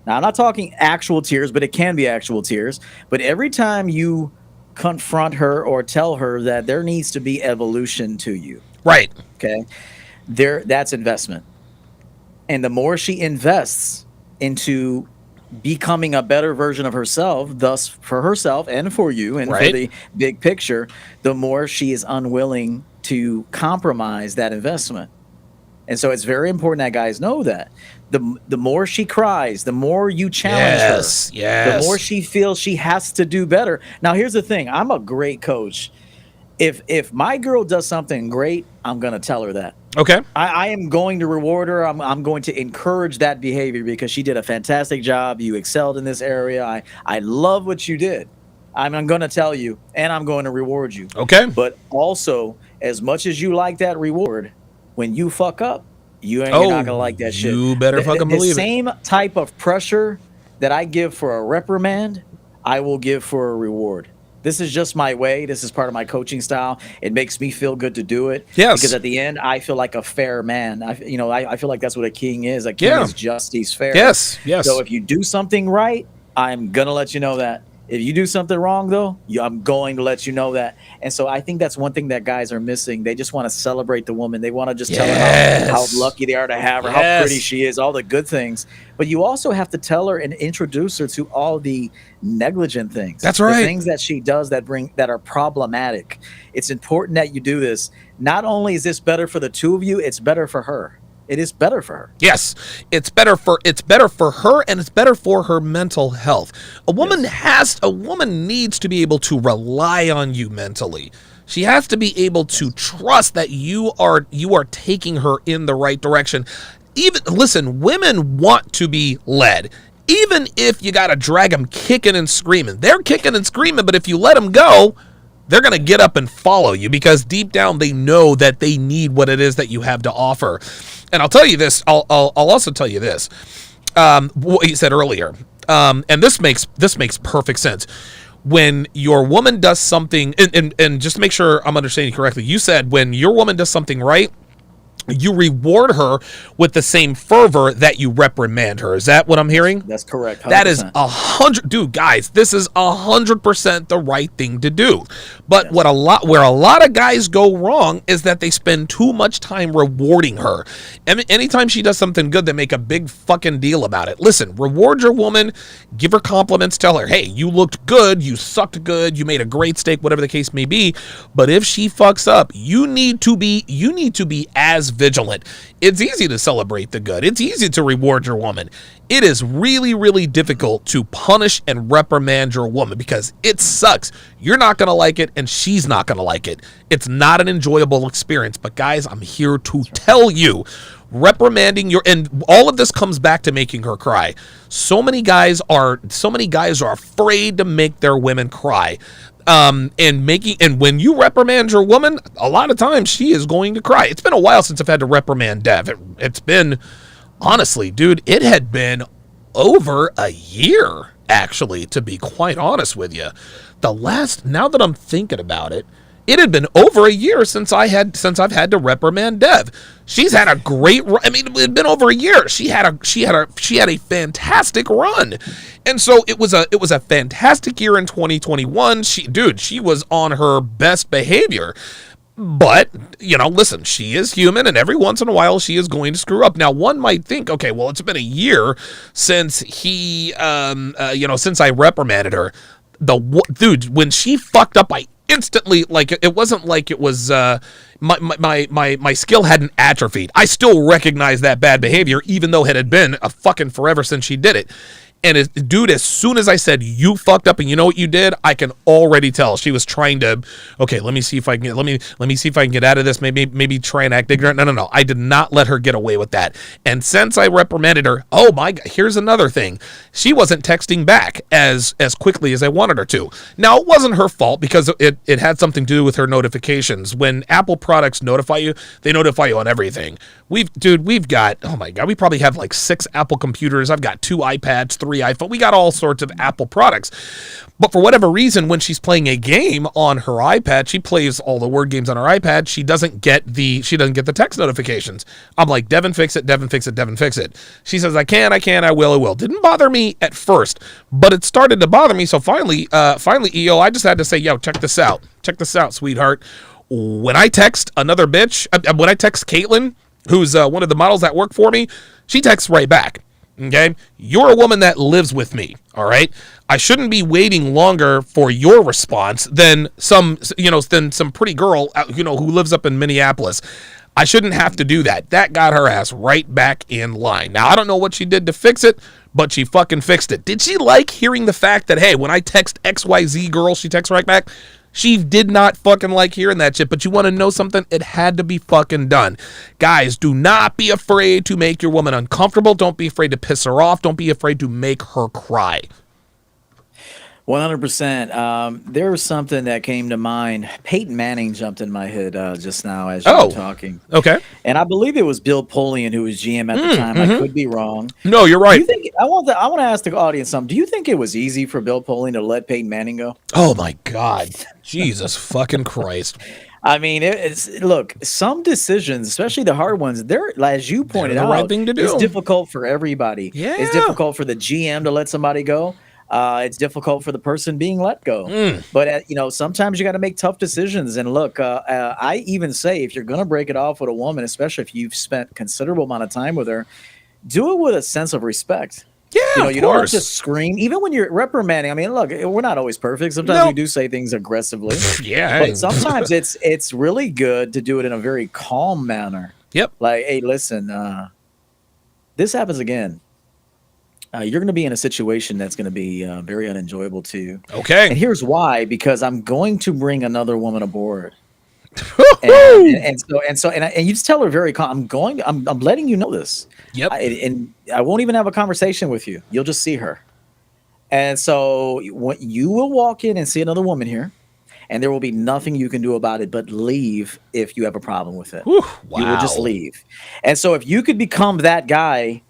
Now, I'm not talking actual tears, but it can be actual tears. But every time you confront her or tell her that there needs to be evolution to you. Right. Okay. That's investment. And the more she invests into becoming a better version of herself, thus for herself and for you and for the big picture, the more she is unwilling to compromise that investment. And so it's very important that guys know that. The more she cries, the more you challenge her. Yes. The more she feels she has to do better. Now, here's the thing. I'm a great coach. If my girl does something great, I'm gonna tell her that. Okay. I am going to reward her. I'm going to encourage that behavior because she did a fantastic job. You excelled in this area. I love what you did. I'm going to tell you, and I'm going to reward you. Okay. But also, as much as you like that reward, when you fuck up, you're not gonna like that shit. You better fucking believe the same type of pressure that I give for a reprimand, I will give for a reward. This is just my way. This is part of my coaching style. It makes me feel good to do it. Yes. Because at the end, I feel like a fair man. I feel like that's what a king is. A king is just, he's fair. Yes. Yes. So if you do something right, I'm going to let you know that. If you do something wrong, though, I'm going to let you know that. And so I think that's one thing that guys are missing. They just want to celebrate the woman. They want to just tell her how lucky they are to have her, how pretty she is, all the good things. But you also have to tell her and introduce her to all the negligent things. That's right. The things that she does that are problematic. It's important that you do this. Not only is this better for the two of you, it's better for her. It is better for her. Yes, it's better for her, and it's better for her mental health. A woman needs to be able to rely on you mentally. She has to be able to trust that you are taking her in the right direction. Listen, women want to be led. Even if you got to drag them kicking and screaming. They're kicking and screaming, but if you let them go, they're going to get up and follow you because deep down they know that they need what it is that you have to offer. And I'll tell you this. I'll also tell you this. What you said earlier, and this makes perfect sense. When your woman does something, and just to make sure I'm understanding correctly, you said when your woman does something right, you reward her with the same fervor that you reprimand her. Is that what I'm hearing? That's correct. 100%. That is 100. Dude, guys, this is 100% the right thing to do. But where a lot of guys go wrong is that they spend too much time rewarding her. And anytime she does something good, they make a big fucking deal about it. Listen, reward your woman, give her compliments, tell her, hey, you looked good, you sucked good, you made a great steak, whatever the case may be. But if she fucks up, you need to be as vigilant. It's easy to celebrate the good. It's easy to reward your woman. It is really, really difficult to punish and reprimand your woman because it sucks. You're not going to like it and she's not going to like it. It's not an enjoyable experience. But guys, I'm here to tell you, reprimanding and all of this comes back to making her cry. So many guys are afraid to make their women cry. And when you reprimand your woman, a lot of times she is going to cry. It's been a while since I've had to reprimand Dev. It's been, honestly, dude, it had been over a year, actually, to be quite honest with you. Now that I'm thinking about it, it had been over a year since I've had to reprimand Dev. She's had a great run. I mean, it had been over a year. She had a fantastic run. And so it was a fantastic year in 2021. She was on her best behavior. But, listen, she is human, and every once in a while she is going to screw up. Now, one might think, okay, well, it's been a year since since I reprimanded her. Dude, when she fucked up, I instantly, like, it wasn't like it was my skill hadn't atrophied. I still recognize that bad behavior, even though it had been a fucking forever since she did it. And dude, as soon as I said you fucked up and you know what you did, I can already tell she was trying to. Okay, let me see if I can get out of this. Maybe try and act ignorant. No. I did not let her get away with that. And since I reprimanded her, oh my God, here's another thing. She wasn't texting back as quickly as I wanted her to. Now it wasn't her fault because it had something to do with her notifications. When Apple products notify you, they notify you on everything. We've got, oh my God, we probably have like 6 Apple computers. I've got 2 iPads, 3 iPhone. We got all sorts of Apple products. But for whatever reason, when she's playing a game on her iPad, she plays all the word games on her iPad. She doesn't get the text notifications. I'm like, Devin, fix it. Devin, fix it. Devin, fix it. She says, I can, I will. Didn't bother me at first, but it started to bother me. So finally, EO, I just had to say, yo, check this out. Check this out, sweetheart. When I text another bitch, when I text Caitlin, who's one of the models that work for me, she texts right back. Okay, you're a woman that lives with me. All right, I shouldn't be waiting longer for your response than some pretty girl, who lives up in Minneapolis. I shouldn't have to do that. That got her ass right back in line. Now I don't know what she did to fix it, but she fucking fixed it. Did she like hearing the fact that, hey, when I text XYZ girl, she texts right back? She did not fucking like hearing that shit, but you want to know something? It had to be fucking done. Guys, do not be afraid to make your woman uncomfortable. Don't be afraid to piss her off. Don't be afraid to make her cry. 100%. There was something that came to mind. Peyton Manning jumped in my head just now as you were talking. Okay. And I believe it was Bill Polian who was GM at the time. I could be wrong. No, you're right. Do you think I want to ask the audience something? Do you think it was easy for Bill Polian to let Peyton Manning go? Oh my God. Jesus fucking Christ. I mean, look, some decisions, especially the hard ones, they're, as you pointed out, right thing to do. It's difficult for everybody. Yeah. It's difficult for the GM to let somebody go. It's difficult for the person being let go. But, sometimes you got to make tough decisions. And look, I even say if you're going to break it off with a woman, especially if you've spent considerable amount of time with her, do it with a sense of respect. Yeah, you don't have to scream. Even when you're reprimanding, I mean, look, we're not always perfect. Sometimes we do say things aggressively. But sometimes it's really good to do it in a very calm manner. Yep. Like, hey, listen, this happens again. You're going to be in a situation that's going to be very unenjoyable to you. Okay. And here's why: because I'm going to bring another woman aboard. and you just tell her very calm. I'm letting you know this. Yep. And I won't even have a conversation with you. You'll just see her. And so you will walk in and see another woman here, and there will be nothing you can do about it but leave if you have a problem with it. Whew, wow. You will just leave. And so if you could become that guy,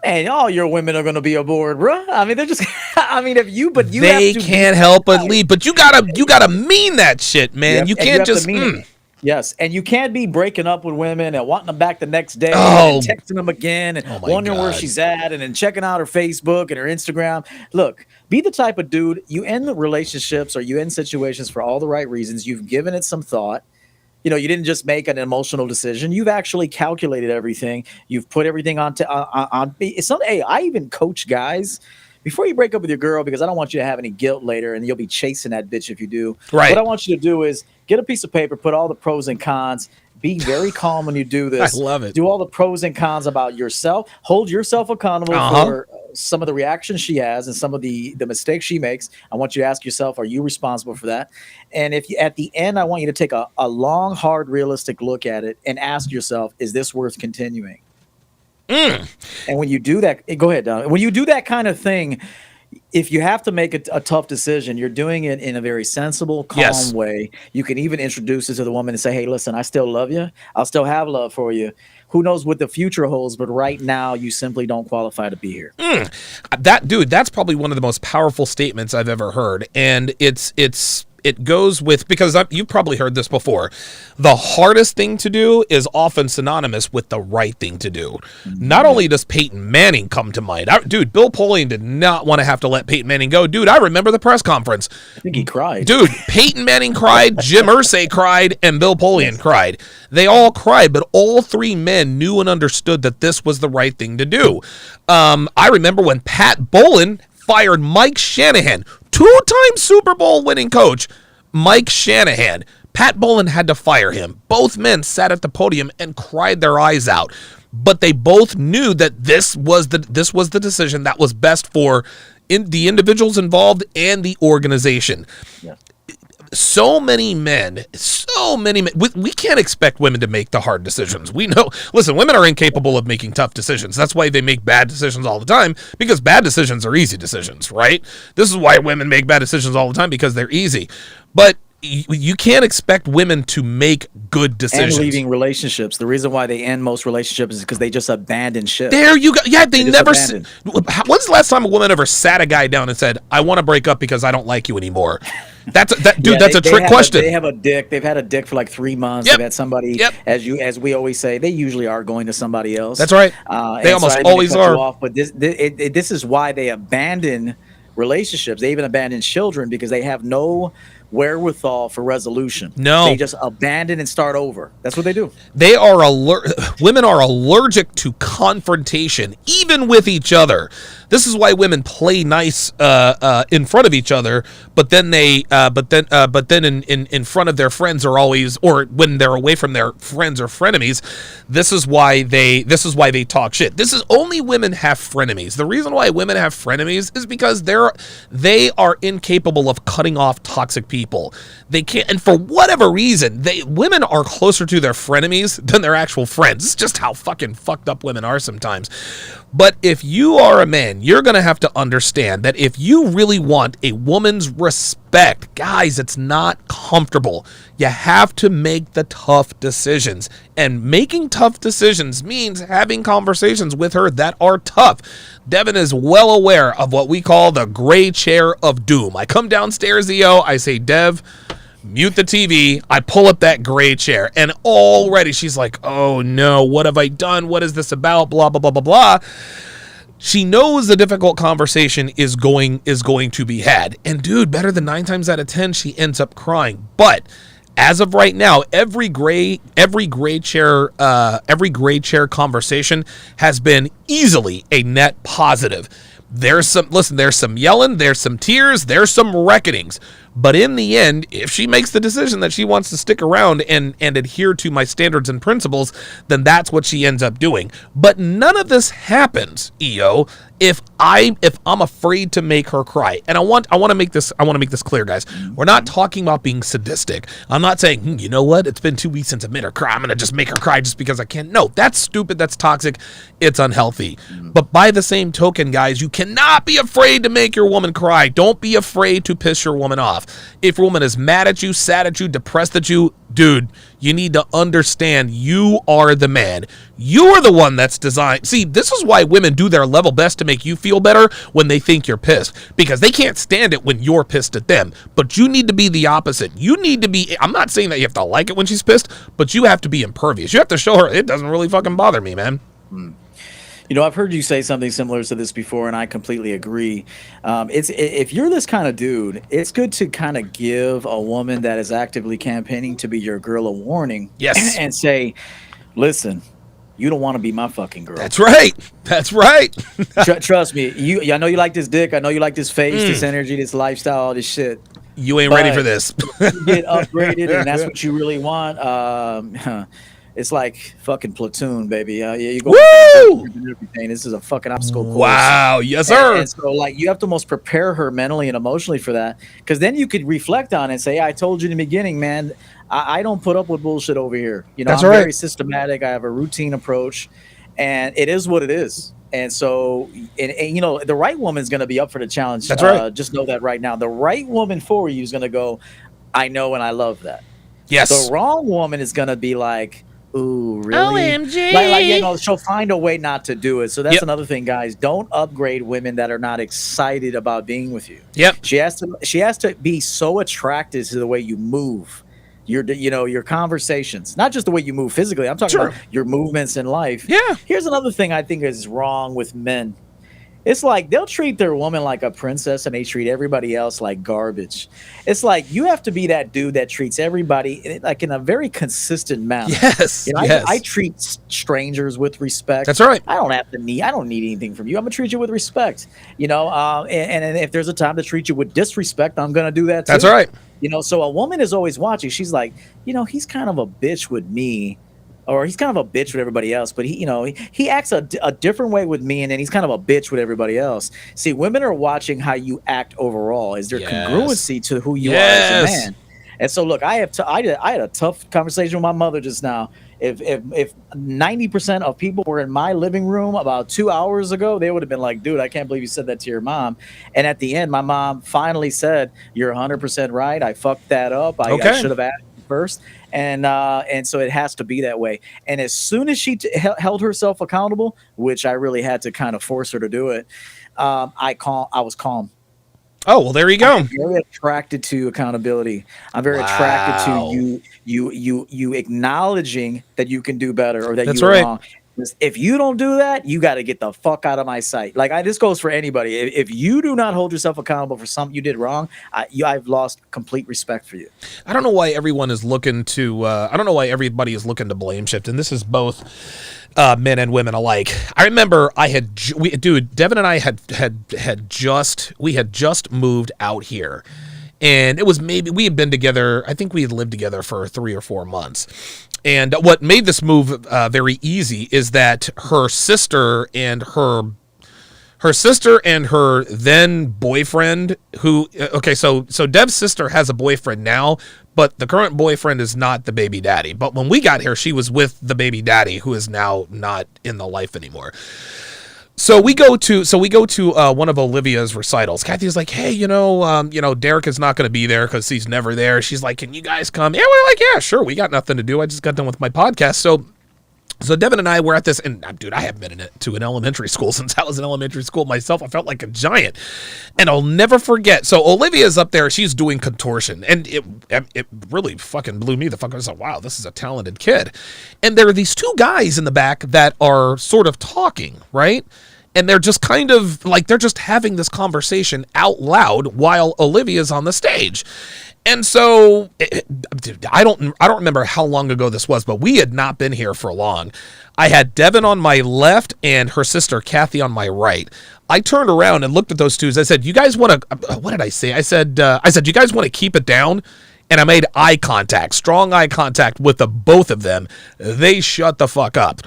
and all your women are going to be aboard, bro. I mean, they're just. I mean, they can't help but leave. But you gotta mean that shit, man. You can't just mean it. Yes, and you can't be breaking up with women and wanting them back the next day and texting them again and wondering where she's at and then checking out her Facebook and her Instagram. Look, be the type of dude, you end the relationships or you end situations for all the right reasons. You've given it some thought. You didn't just make an emotional decision. You've actually calculated everything. You've put everything on. Hey, I even coach guys before you break up with your girl, because I don't want you to have any guilt later and you'll be chasing that bitch if you do. Right. What I want you to do is get a piece of paper, put all the pros and cons, be very calm when you do this. I love it. Do all the pros and cons about yourself. Hold yourself accountable for some of the reactions she has and some of the mistakes she makes. I want you to ask yourself, are you responsible for that? And if you, at the end, I want you to take a long, hard, realistic look at it and ask yourself, is this worth continuing? And when you do that, go ahead, Donovan. When you do that kind of thing, if you have to make a tough decision, you're doing it in a very sensible, calm way. You can even introduce it to the woman and say, hey, listen, I still love you. I'll still have love for you. Who knows what the future holds, but right now you simply don't qualify to be here. That's probably one of the most powerful statements I've ever heard. And it goes with, because you've probably heard this before, the hardest thing to do is often synonymous with the right thing to do. Not only does Peyton Manning come to mind, Bill Polian did not want to have to let Peyton Manning go. Dude, I remember the press conference. I think he cried. Dude, Peyton Manning cried, Jim Irsay cried, and Bill Polian cried. They all cried, but all three men knew and understood that this was the right thing to do. I remember when Pat Bowlen fired Mike Shanahan, two-time Super Bowl winning coach, Mike Shanahan. Pat Bowlen had to fire him. Both men sat at the podium and cried their eyes out. But they both knew that this was the decision that was best for the individuals involved and the organization. Yeah. So many men, we can't expect women to make the hard decisions. We know, listen, women are incapable of making tough decisions. That's why they make bad decisions all the time, because bad decisions are easy decisions, right? This is why women make bad decisions all the time, because they're easy. But you can't expect women to make good decisions. And leaving relationships. The reason why they end most relationships is because they just abandon ship. There you go. Yeah, they never. When's the last time a woman ever sat a guy down and said, "I want to break up because I don't like you anymore"? That's a trick question. They have a dick. They've had a dick for like 3 months. Yep. They've had somebody. Yep. As we always say, they usually are going to somebody else. That's right. They almost always are. But this is why they abandon relationships. They even abandon children because they have no wherewithal for resolution. No, they just abandon and start over. That's what they do. They are women are allergic to confrontation, even with each other. This is why women play nice in front of each other, but then in front of their friends are always, or when they're away from their friends or frenemies, this is why they talk shit. This is only women have frenemies. The reason why women have frenemies is because they are incapable of cutting off toxic people. They can't, and for whatever reason, women are closer to their frenemies than their actual friends. It's just how fucking fucked up women are sometimes. But if you are a man, you're going to have to understand that if you really want a woman's respect, guys, it's not comfortable. You have to make the tough decisions. And making tough decisions means having conversations with her that are tough. Devin is well aware of what we call the gray chair of doom. I come downstairs, EO, I say, Dev, mute the TV, I pull up that gray chair, and already she's like, oh no, what have I done? What is this about? Blah, blah, blah, blah, blah. She knows the difficult conversation is going to be had. And dude, better than 9 times out of 10, she ends up crying. But as of right now, every gray chair conversation has been easily a net positive. There's some yelling, there's some tears, there's some reckonings. But in the end, if she makes the decision that she wants to stick around and adhere to my standards and principles, then that's what she ends up doing. But none of this happens, EO, if I'm afraid to make her cry. And I want to make this clear, guys. We're not talking about being sadistic. I'm not saying, you know what? It's been 2 weeks since I made her cry. I'm going to just make her cry just because I can. No, that's stupid. That's toxic. It's unhealthy. But by the same token, guys, you cannot be afraid to make your woman cry. Don't be afraid to piss your woman off. If your woman is mad at you, sad at you, depressed at you, dude, you need to understand you are the man. You are the one that's designed. See, this is why women do their level best to make you feel better when they think you're pissed, because they can't stand it when you're pissed at them. But you need to be the opposite. You need to be, I'm not saying that you have to like it when she's pissed, but you have to be impervious. You have to show her it doesn't really fucking bother me, man. You know, I've heard you say something similar to this before, and I completely agree. If you're this kind of dude, it's good to kind of give a woman that is actively campaigning to be your girl a warning. Yes. And say, listen, you don't want to be my fucking girl. That's right. That's right. Trust me. I know you like this dick. I know you like this face, this energy, this lifestyle, all this shit. You ain't ready for this. You get upgraded, and that's what you really want. It's like fucking Platoon, baby. You go and everything. This is a fucking obstacle course. Wow, yes, sir. And so, like, you have to almost prepare her mentally and emotionally for that, because then you could reflect on it and say, I told you in the beginning, man, I don't put up with bullshit over here. You know, That's I'm right. very systematic. I have a routine approach, and it is what it is. And so, and you know, the right woman's going to be up for the challenge. That's right. Just know that right now. The right woman for you is going to go, I know and I love that. Yes. The wrong woman is going to be like, ooh, really? OMG. Like, you know, she'll find a way not to do it. So that's another thing, guys. Don't upgrade women that are not excited about being with you. Yep. She has to be so attracted to the way you move, your conversations, not just the way you move physically. I'm talking about your movements in life. Yeah. Here's another thing I think is wrong with men. It's like they'll treat their woman like a princess and they treat everybody else like garbage. It's like you have to be that dude that treats everybody like in a very consistent manner. Yes. You know, yes. I treat strangers with respect. That's right. I don't need anything from you. I'm gonna treat you with respect. You know, and if there's a time to treat you with disrespect, I'm gonna do that too. That's right. You know, so a woman is always watching. She's like, you know, he's kind of a bitch with me. Or he's kind of a bitch with everybody else, but he acts a different way with me, and then he's kind of a bitch with everybody else. See, women are watching how you act overall. Is there congruency to who you are as a man? And so, look, I had a tough conversation with my mother just now. If 90% of people were in my living room about 2 hours ago, they would have been like, dude, I can't believe you said that to your mom. And at the end, my mom finally said, you're 100% right. I fucked that up. I should have asked first. And so it has to be that way. And as soon as she held herself accountable, which I really had to kind of force her to do it, I was calm. Oh, well, there you go. I'm very attracted to accountability. I'm very attracted to you acknowledging that you can do better or that you're wrong. If you don't do that, you got to get the fuck out of my sight. Like this goes for anybody. If you do not hold yourself accountable for something you did wrong, I've lost complete respect for you. I don't know why everyone is looking to. I don't know why everybody is looking to blame shift, and this is both men and women alike. I remember Devin and I had just moved out here, and it was maybe we had been together. I think we had lived together for 3 or 4 months. And what made this move very easy is that her sister and her then boyfriend, who so Dev's sister has a boyfriend now, but the current boyfriend is not the baby daddy. But when we got here, she was with the baby daddy, who is now not in the life anymore. So we go to one of Olivia's recitals. Kathy's like, hey, Derek is not going to be there because he's never there. She's like, can you guys come? Yeah, we're like, yeah, sure. We got nothing to do. I just got done with my podcast. So Devin and I were at this, and dude, I haven't been to an elementary school since I was in elementary school myself. I felt like a giant, and I'll never forget. So Olivia's up there; she's doing contortion, and it really fucking blew me the fuck. I was like, wow, this is a talented kid. And there are these two guys in the back that are sort of talking, right? And they're just kind of like they're just having this conversation out loud while Olivia's on the stage. And so I don't remember how long ago this was, but we had not been here for long. I had Devin on my left and her sister Kathy on my right. I turned around and looked at those two. I said, "You guys want to?" What did I say? I said, "You guys want to keep it down?" And I made strong eye contact with the both of them. They shut the fuck up.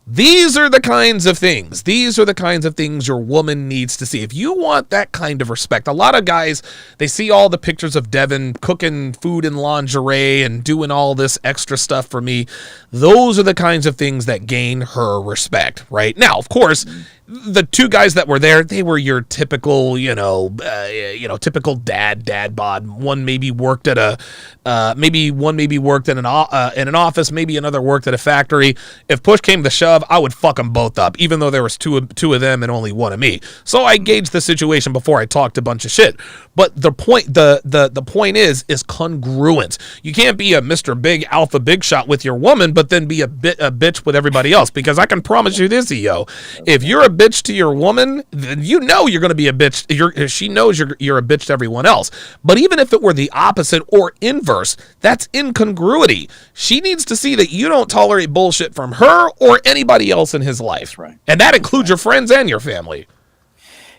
These are the kinds of things. These are the kinds of things your woman needs to see. If you want that kind of respect, a lot of guys, they see all the pictures of Devin cooking food in lingerie and doing all this extra stuff for me. Those are the kinds of things that gain her respect, right? Now, of course, the two guys that were there, they were your typical, typical dad bod. One maybe worked at in an office, maybe another worked at a factory. If push came to shove, I would fuck them both up, even though there was two of them and only one of me. So I gauged the situation before I talked a bunch of shit. But the point, the point is congruent. You can't be a Mr. Big Alpha Big Shot with your woman, but then be a bitch with everybody else. Because I can promise you this, EO, if you're a bitch to your woman, then you know you're going to be a bitch. She knows you're a bitch to everyone else. But even if it were the opposite or inverse, that's incongruity. She needs to see that you don't tolerate bullshit from her or anybody else in his life. That's right. And that includes your friends and your family.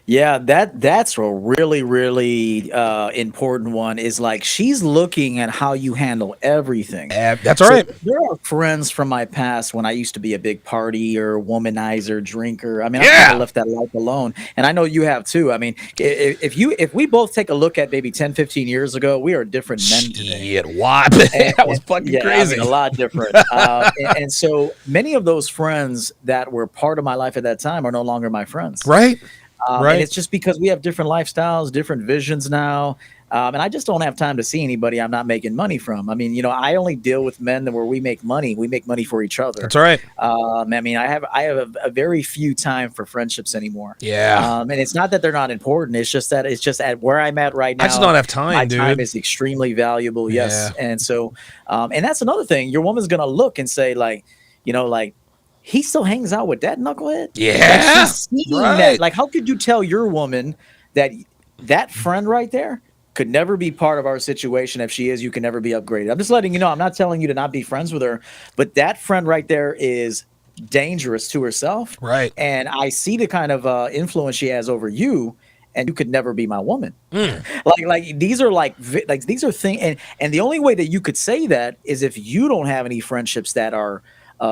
Yeah, that's a really, really important one. Is like she's looking at how you handle everything. That's all right. There are friends from my past when I used to be a big partier, womanizer, drinker. I mean, I kind of left that life alone, and I know you have too. I mean, if we both take a look at maybe 10, 15 years ago, we are different men today. What? That was fucking crazy. I mean, a lot different. and so many of those friends that were part of my life at that time are no longer my friends. Right. Right. And it's just because we have different lifestyles, different visions now. And I just don't have time to see anybody I'm not making money from. I mean, I only deal with men where we make money. We make money for each other. That's right. I mean, I have a very few time for friendships anymore. Yeah. And it's not that they're not important. It's just at where I'm at right now. I just don't have time, my dude. time is extremely valuable. Yes. Yeah. And so, and that's another thing. Your woman's going to look and say like, he still hangs out with that knucklehead. Yeah. Like she's seeing that. Like, how could you tell your woman that friend right there could never be part of our situation? If she is, you can never be upgraded. I'm just letting you know. I'm not telling you to not be friends with her, but that friend right there is dangerous to herself. Right. And I see the kind of influence she has over you, and you could never be my woman. Like these are things. And the only way that you could say that is if you don't have any friendships that are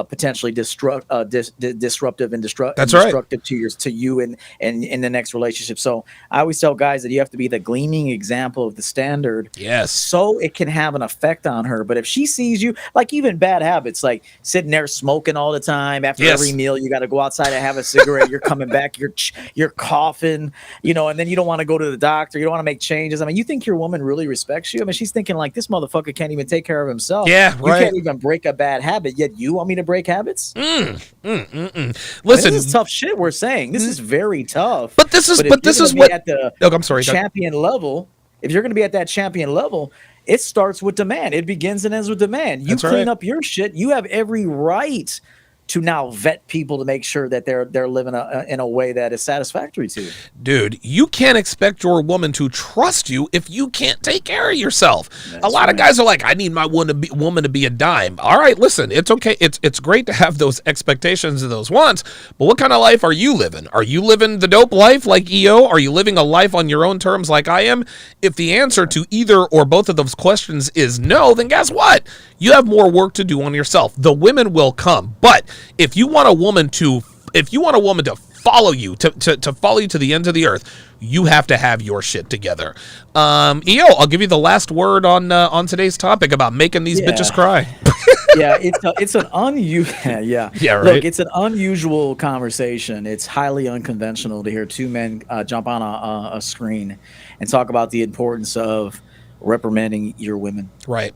potentially disruptive and destructive to you and in the next relationship. So I always tell guys that you have to be the gleaming example of the standard. Yes. So it can have an effect on her. But if she sees you, like even bad habits, like sitting there smoking all the time after every meal, you got to go outside and have a cigarette. You're coming back, you're coughing, and then you don't want to go to the doctor. You don't want to make changes. I mean, you think your woman really respects you? I mean, she's thinking like, this motherfucker can't even take care of himself. Yeah, right. You can't even break a bad habit, yet you want me to break habits? Listen, this is tough shit we're saying. This is very tough. But this is what at the I'm sorry, champion level. If you're going to be at that champion level, it starts with demand. It begins and ends with demand. You clean up your shit. You have every right to now vet people to make sure that they're living in a way that is satisfactory to you. Dude, you can't expect your woman to trust you if you can't take care of yourself. That's a lot right. of guys are like, I need my woman to be a dime. All right, listen, it's okay. It's great to have those expectations and those wants, but what kind of life are you living? Are you living the dope life like EO? Are you living a life on your own terms like I am? If the answer to either or both of those questions is no, then guess what? You have more work to do on yourself. The women will come, but if you want a woman to follow you to follow you to the ends of the earth, you have to have your shit together. EO, I'll give you the last word on today's topic about making these bitches cry. Yeah, it's an unusual right. Look, it's an unusual conversation. It's highly unconventional to hear two men jump on a screen and talk about the importance of reprimanding your women. Right.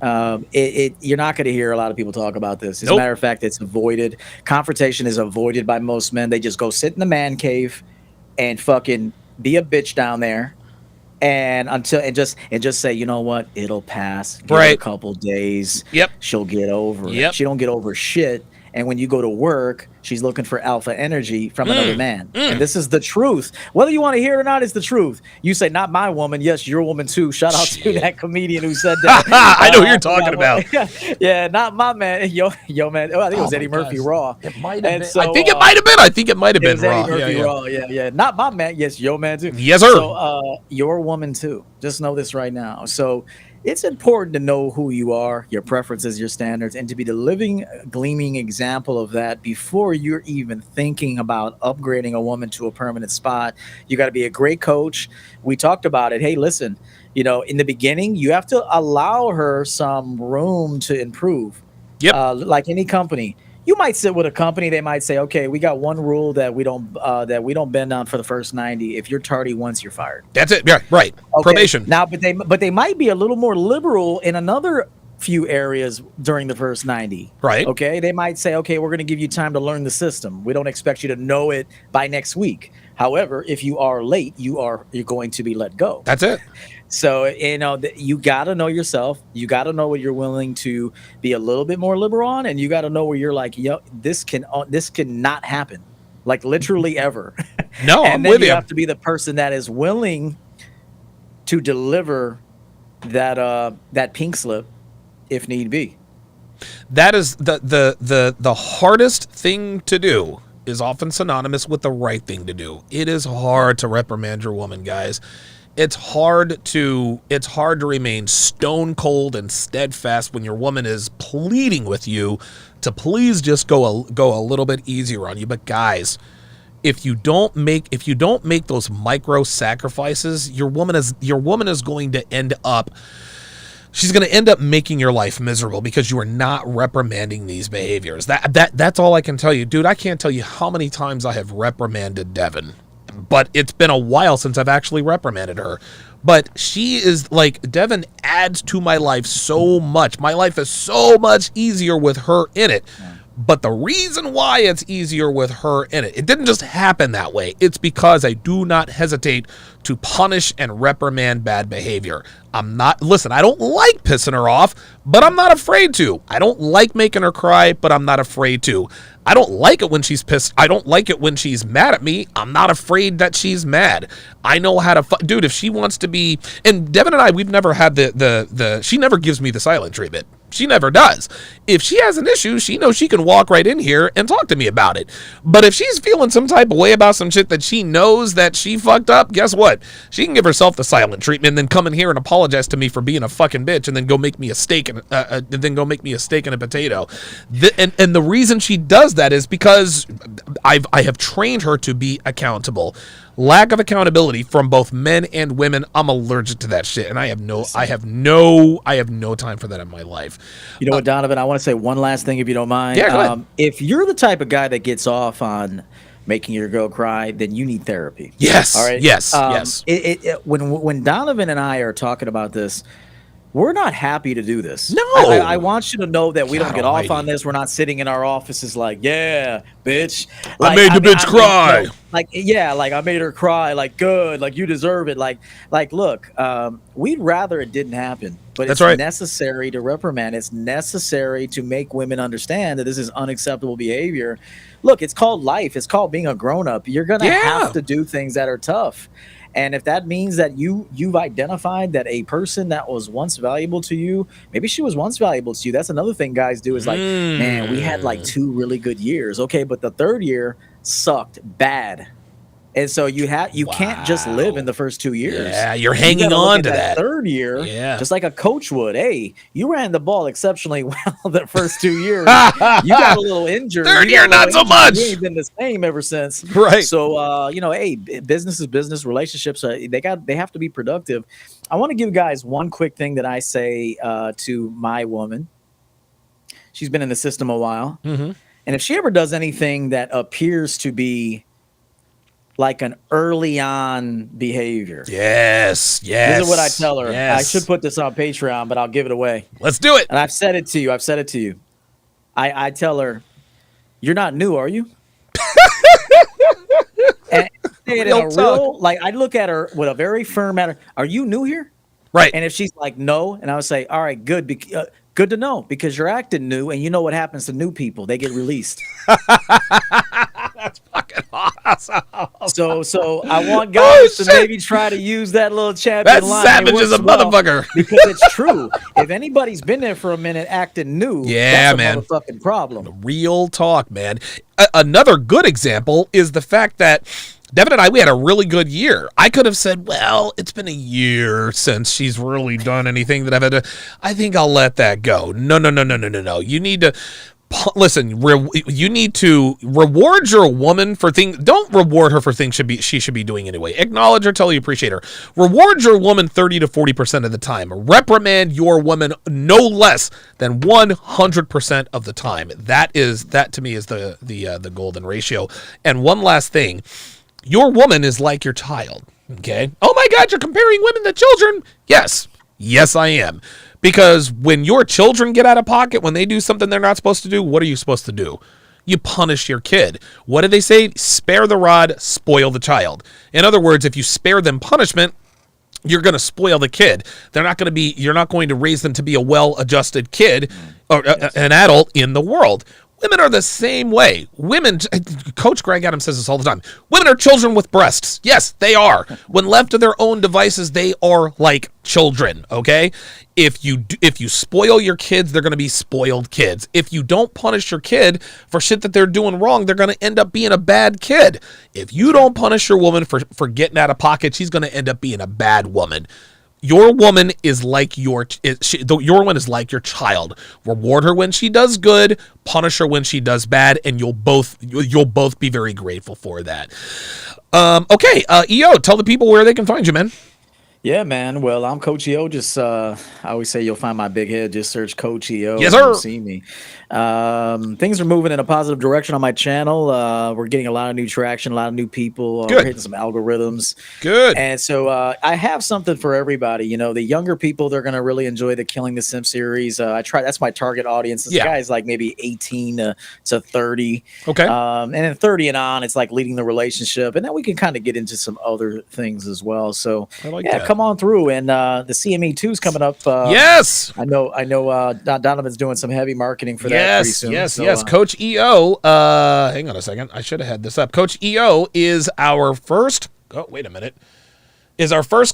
You're not going to hear a lot of people talk about this. As a matter of fact, it's avoided. Confrontation is avoided by most men. They just go sit in the man cave and fucking be a bitch down there, and just say, you know what, it'll pass. Give it a couple days. Yep. She'll get over it. Yep. She don't get over shit. And when you go to work, she's looking for alpha energy from another man. And this is the truth. Whether you want to hear it or not, it's the truth. You say, not my woman. Yes, your woman too. Shout out to that comedian who said that. I know who you're talking about. Yeah, not my man. Yo, man. Oh, I think it was Eddie Murphy Raw. It might have been. So, I think it might have been Raw. Eddie Murphy Raw. Yeah. Not my man. Yes, yo man too. Yes, sir. So your woman too. Just know this right now. So it's important to know who you are, your preferences, your standards, and to be the living, gleaming example of that before you're even thinking about upgrading a woman to a permanent spot. You got to be a great coach. We talked about it. Hey, listen, in the beginning, you have to allow her some room to improve. Yep. Like any company. You might sit with a company. They might say, "Okay, we got one rule that we don't bend on for the first 90. If you're tardy once, you're fired." That's it. Yeah, right. Okay. Probation. Now, but they might be a little more liberal in another few areas during the first 90. Right. Okay. They might say, "Okay, we're going to give you time to learn the system. We don't expect you to know it by next week. However, if you are late, you're going to be let go." That's it. So, you got to know yourself. You got to know what you're willing to be a little bit more liberal on, and you got to know where you're like, yo, this cannot happen, like literally ever. No, and I'm then with you. You have to be the person that is willing to deliver that pink slip if need be. That is the hardest thing to do. Is often synonymous with the right thing to do. It is hard to reprimand your woman, guys. It's hard to remain stone cold and steadfast when your woman is pleading with you to please just go a little bit easier on you. But guys, if you don't make those micro sacrifices, your woman is going to end up. She's going to end up making your life miserable because you are not reprimanding these behaviors. That's all I can tell you, dude. I can't tell you how many times I have reprimanded Devin, but it's been a while since I've actually reprimanded her. But she is like, Devin adds to my life so much. My life is so much easier with her in it. But the reason why it's easier with her in it didn't just happen that way. It's because I do not hesitate to punish and reprimand bad behavior. I don't like pissing her off, but I'm not afraid to. I don't like making her cry, but I'm not afraid to. I don't like it when she's pissed. I don't like it when she's mad at me. I'm not afraid that she's mad. I know how to dude, if she wants to be, and Devin and I, we've never had she never gives me the silent treatment. She never does. If she has an issue, she knows she can walk right in here and talk to me about it. But if she's feeling some type of way about some shit that she knows that she fucked up, guess what? She can give herself the silent treatment and then come in here and apologize to me for being a fucking bitch and then go make me a steak and a potato. And the reason she does that is because I have trained her to be accountable. Lack of accountability from both men and women, I'm allergic to that shit, and I have no time for that in my life. You know what, Donovan? I want to say one last thing, if you don't mind. Yeah, go ahead. If you're the type of guy that gets off on making your girl cry, then you need therapy. Yes. All right. Yes. Yes. When Donovan and I are talking about this, we're not happy to do this. No. I want you to know that we don't get off on this. We're not sitting in our offices like, yeah, bitch. I made the bitch cry. like, yeah, like I made her cry, like good, like you deserve it, like look, we'd rather it didn't happen, but That's it's right. necessary to reprimand. It's necessary to make women understand that this is unacceptable behavior. Look, it's called life. It's called being a grown up. You're gonna have Yeah. to do things that are tough. And if that means that you've identified that a person that was once valuable to you, maybe she was once valuable to you. That's another thing guys do is like, man, we had like Mm. 2 really good years. Okay, but the third year sucked bad. And so you can't just live in Wow. the first 2 years. Yeah, you're You got hanging to look on at to that that. third year, Yeah. just like a coach would. Hey, you ran the ball exceptionally well the first 2 years. You got a little injured. Third You got year, a little not so injured. You much. ain't been the same ever since. Right. So hey, business is business. Relationships, they have to be productive. I want to give guys one quick thing that I say to my woman. She's been in the system a while, Mm-hmm. and if she ever does anything that appears to be like an early on behavior. Yes. This is what I Yes. tell her. I Yes. should put this on Patreon, but I'll give it away. Let's do it. And I've said it to you. I've said it to you. I tell her, you're not new, are you? And I say it in Real a talk. real, like I look at her with a very firm manner. Are you new here? Right. And if she's like, no, and I would say, all right, good. Good to know because you're acting new and you know what happens to new people. They get released. That's fucking awesome. So I want guys to maybe try to use that little champion That line. savage It is a works well motherfucker. because it's true. If anybody's been there for a minute acting new, Yeah, that's a man. motherfucking problem. Real talk, man. Another good example is the fact that Devin and we had a really good year. I could have said, well, it's been a year since she's really done anything that I've had to. I think I'll let that go. No. You need to. Listen, you need to reward your woman for things. Don't reward her for things she should be doing anyway. Acknowledge her, tell her you appreciate her. Reward your woman 30 to 40% of the time. Reprimand your woman no less than 100% of the time. That to me is the golden ratio. And one last thing, your woman is like your child. Okay. Oh my God, you're comparing women to children. Yes, I am. Because when your children get out of pocket, when they do something they're not supposed to do, what are you supposed to do? You punish your kid. What do they say? Spare the rod, spoil the child. In other words, if you spare them punishment, you're going to spoil the kid. You're not going to raise them to be a well-adjusted kid or an adult in the world. Women are the same way. Coach Greg Adams says this all the time. Women are children with breasts. Yes, they are. When left to their own devices, they are like children, okay? If you spoil your kids, they're going to be spoiled kids. If you don't punish your kid for shit that they're doing wrong, they're going to end up being a bad kid. If you don't punish your woman for getting out of pocket, she's going to end up being a bad woman. Your woman is like your woman is like your child. Reward her when she does good, punish her when she does bad, and you'll both be very grateful for that. Okay, EO, tell the people where they can find you, man. Yeah, man. Well, I'm Coach EO. Just I always say you'll find my big head. Just search Coach EO. Yes, and sir. You'll see me. Things are moving in a positive direction on my channel. We're getting a lot of new traction, a lot of new people. Good. We're hitting some algorithms. Good. And so I have something for everybody. You know, the younger people, they're going to really enjoy the Killing the Simp series. That's my target audience. It's guys like maybe 18 to 30. Okay. And then 30 and on, it's like leading the relationship. And then we can kind of get into some other things as well. So I like that. come on through. And the CME 2 is coming up. Yes. I know Donovan's doing some heavy marketing for that pretty soon. Yes. Coach EO, hang on a second. I should have had this up. Coach EO is our first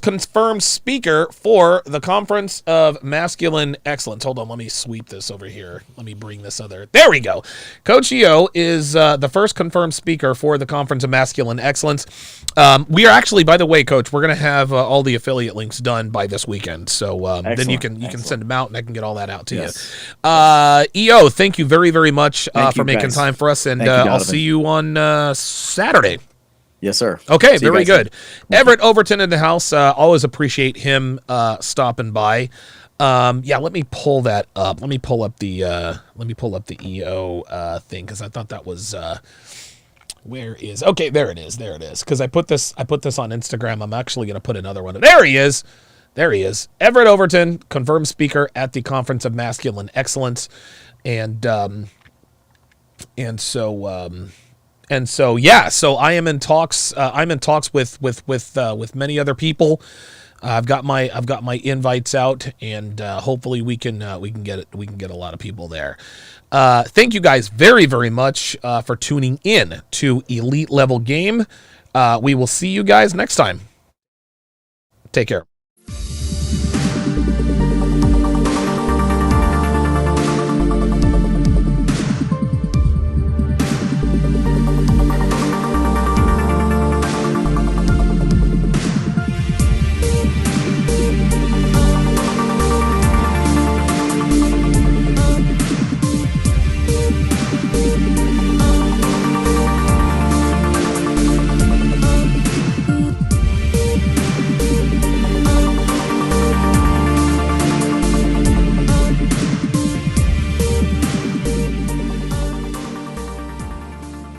confirmed speaker for the Conference of Masculine Excellence. Hold on, let me sweep this over here. Let me bring this other. There we go. Coach EO is the first confirmed speaker for the Conference of Masculine Excellence. We are actually, by the way, Coach, we're going to have all the affiliate links done by this weekend. So then you can send them out, and I can get all that out to you. EO, thank you very, very much for making time for us, and I'll see you on Saturday. Yes, sir. Okay, very good. Everett Overton in the house. Always appreciate him stopping by. Let me pull that up. Let me pull up the EO thing because I thought that was where is okay. There it is. Because I put this on Instagram. I'm actually going to put another one. There he is. Everett Overton, confirmed speaker at the Conference of Masculine Excellence, and And so yeah, so I am in talks. I'm in talks with many other people. I've got my invites out, and hopefully we can get a lot of people there. Thank you guys very, very much for tuning in to Elite Level Game. We will see you guys next time. Take care.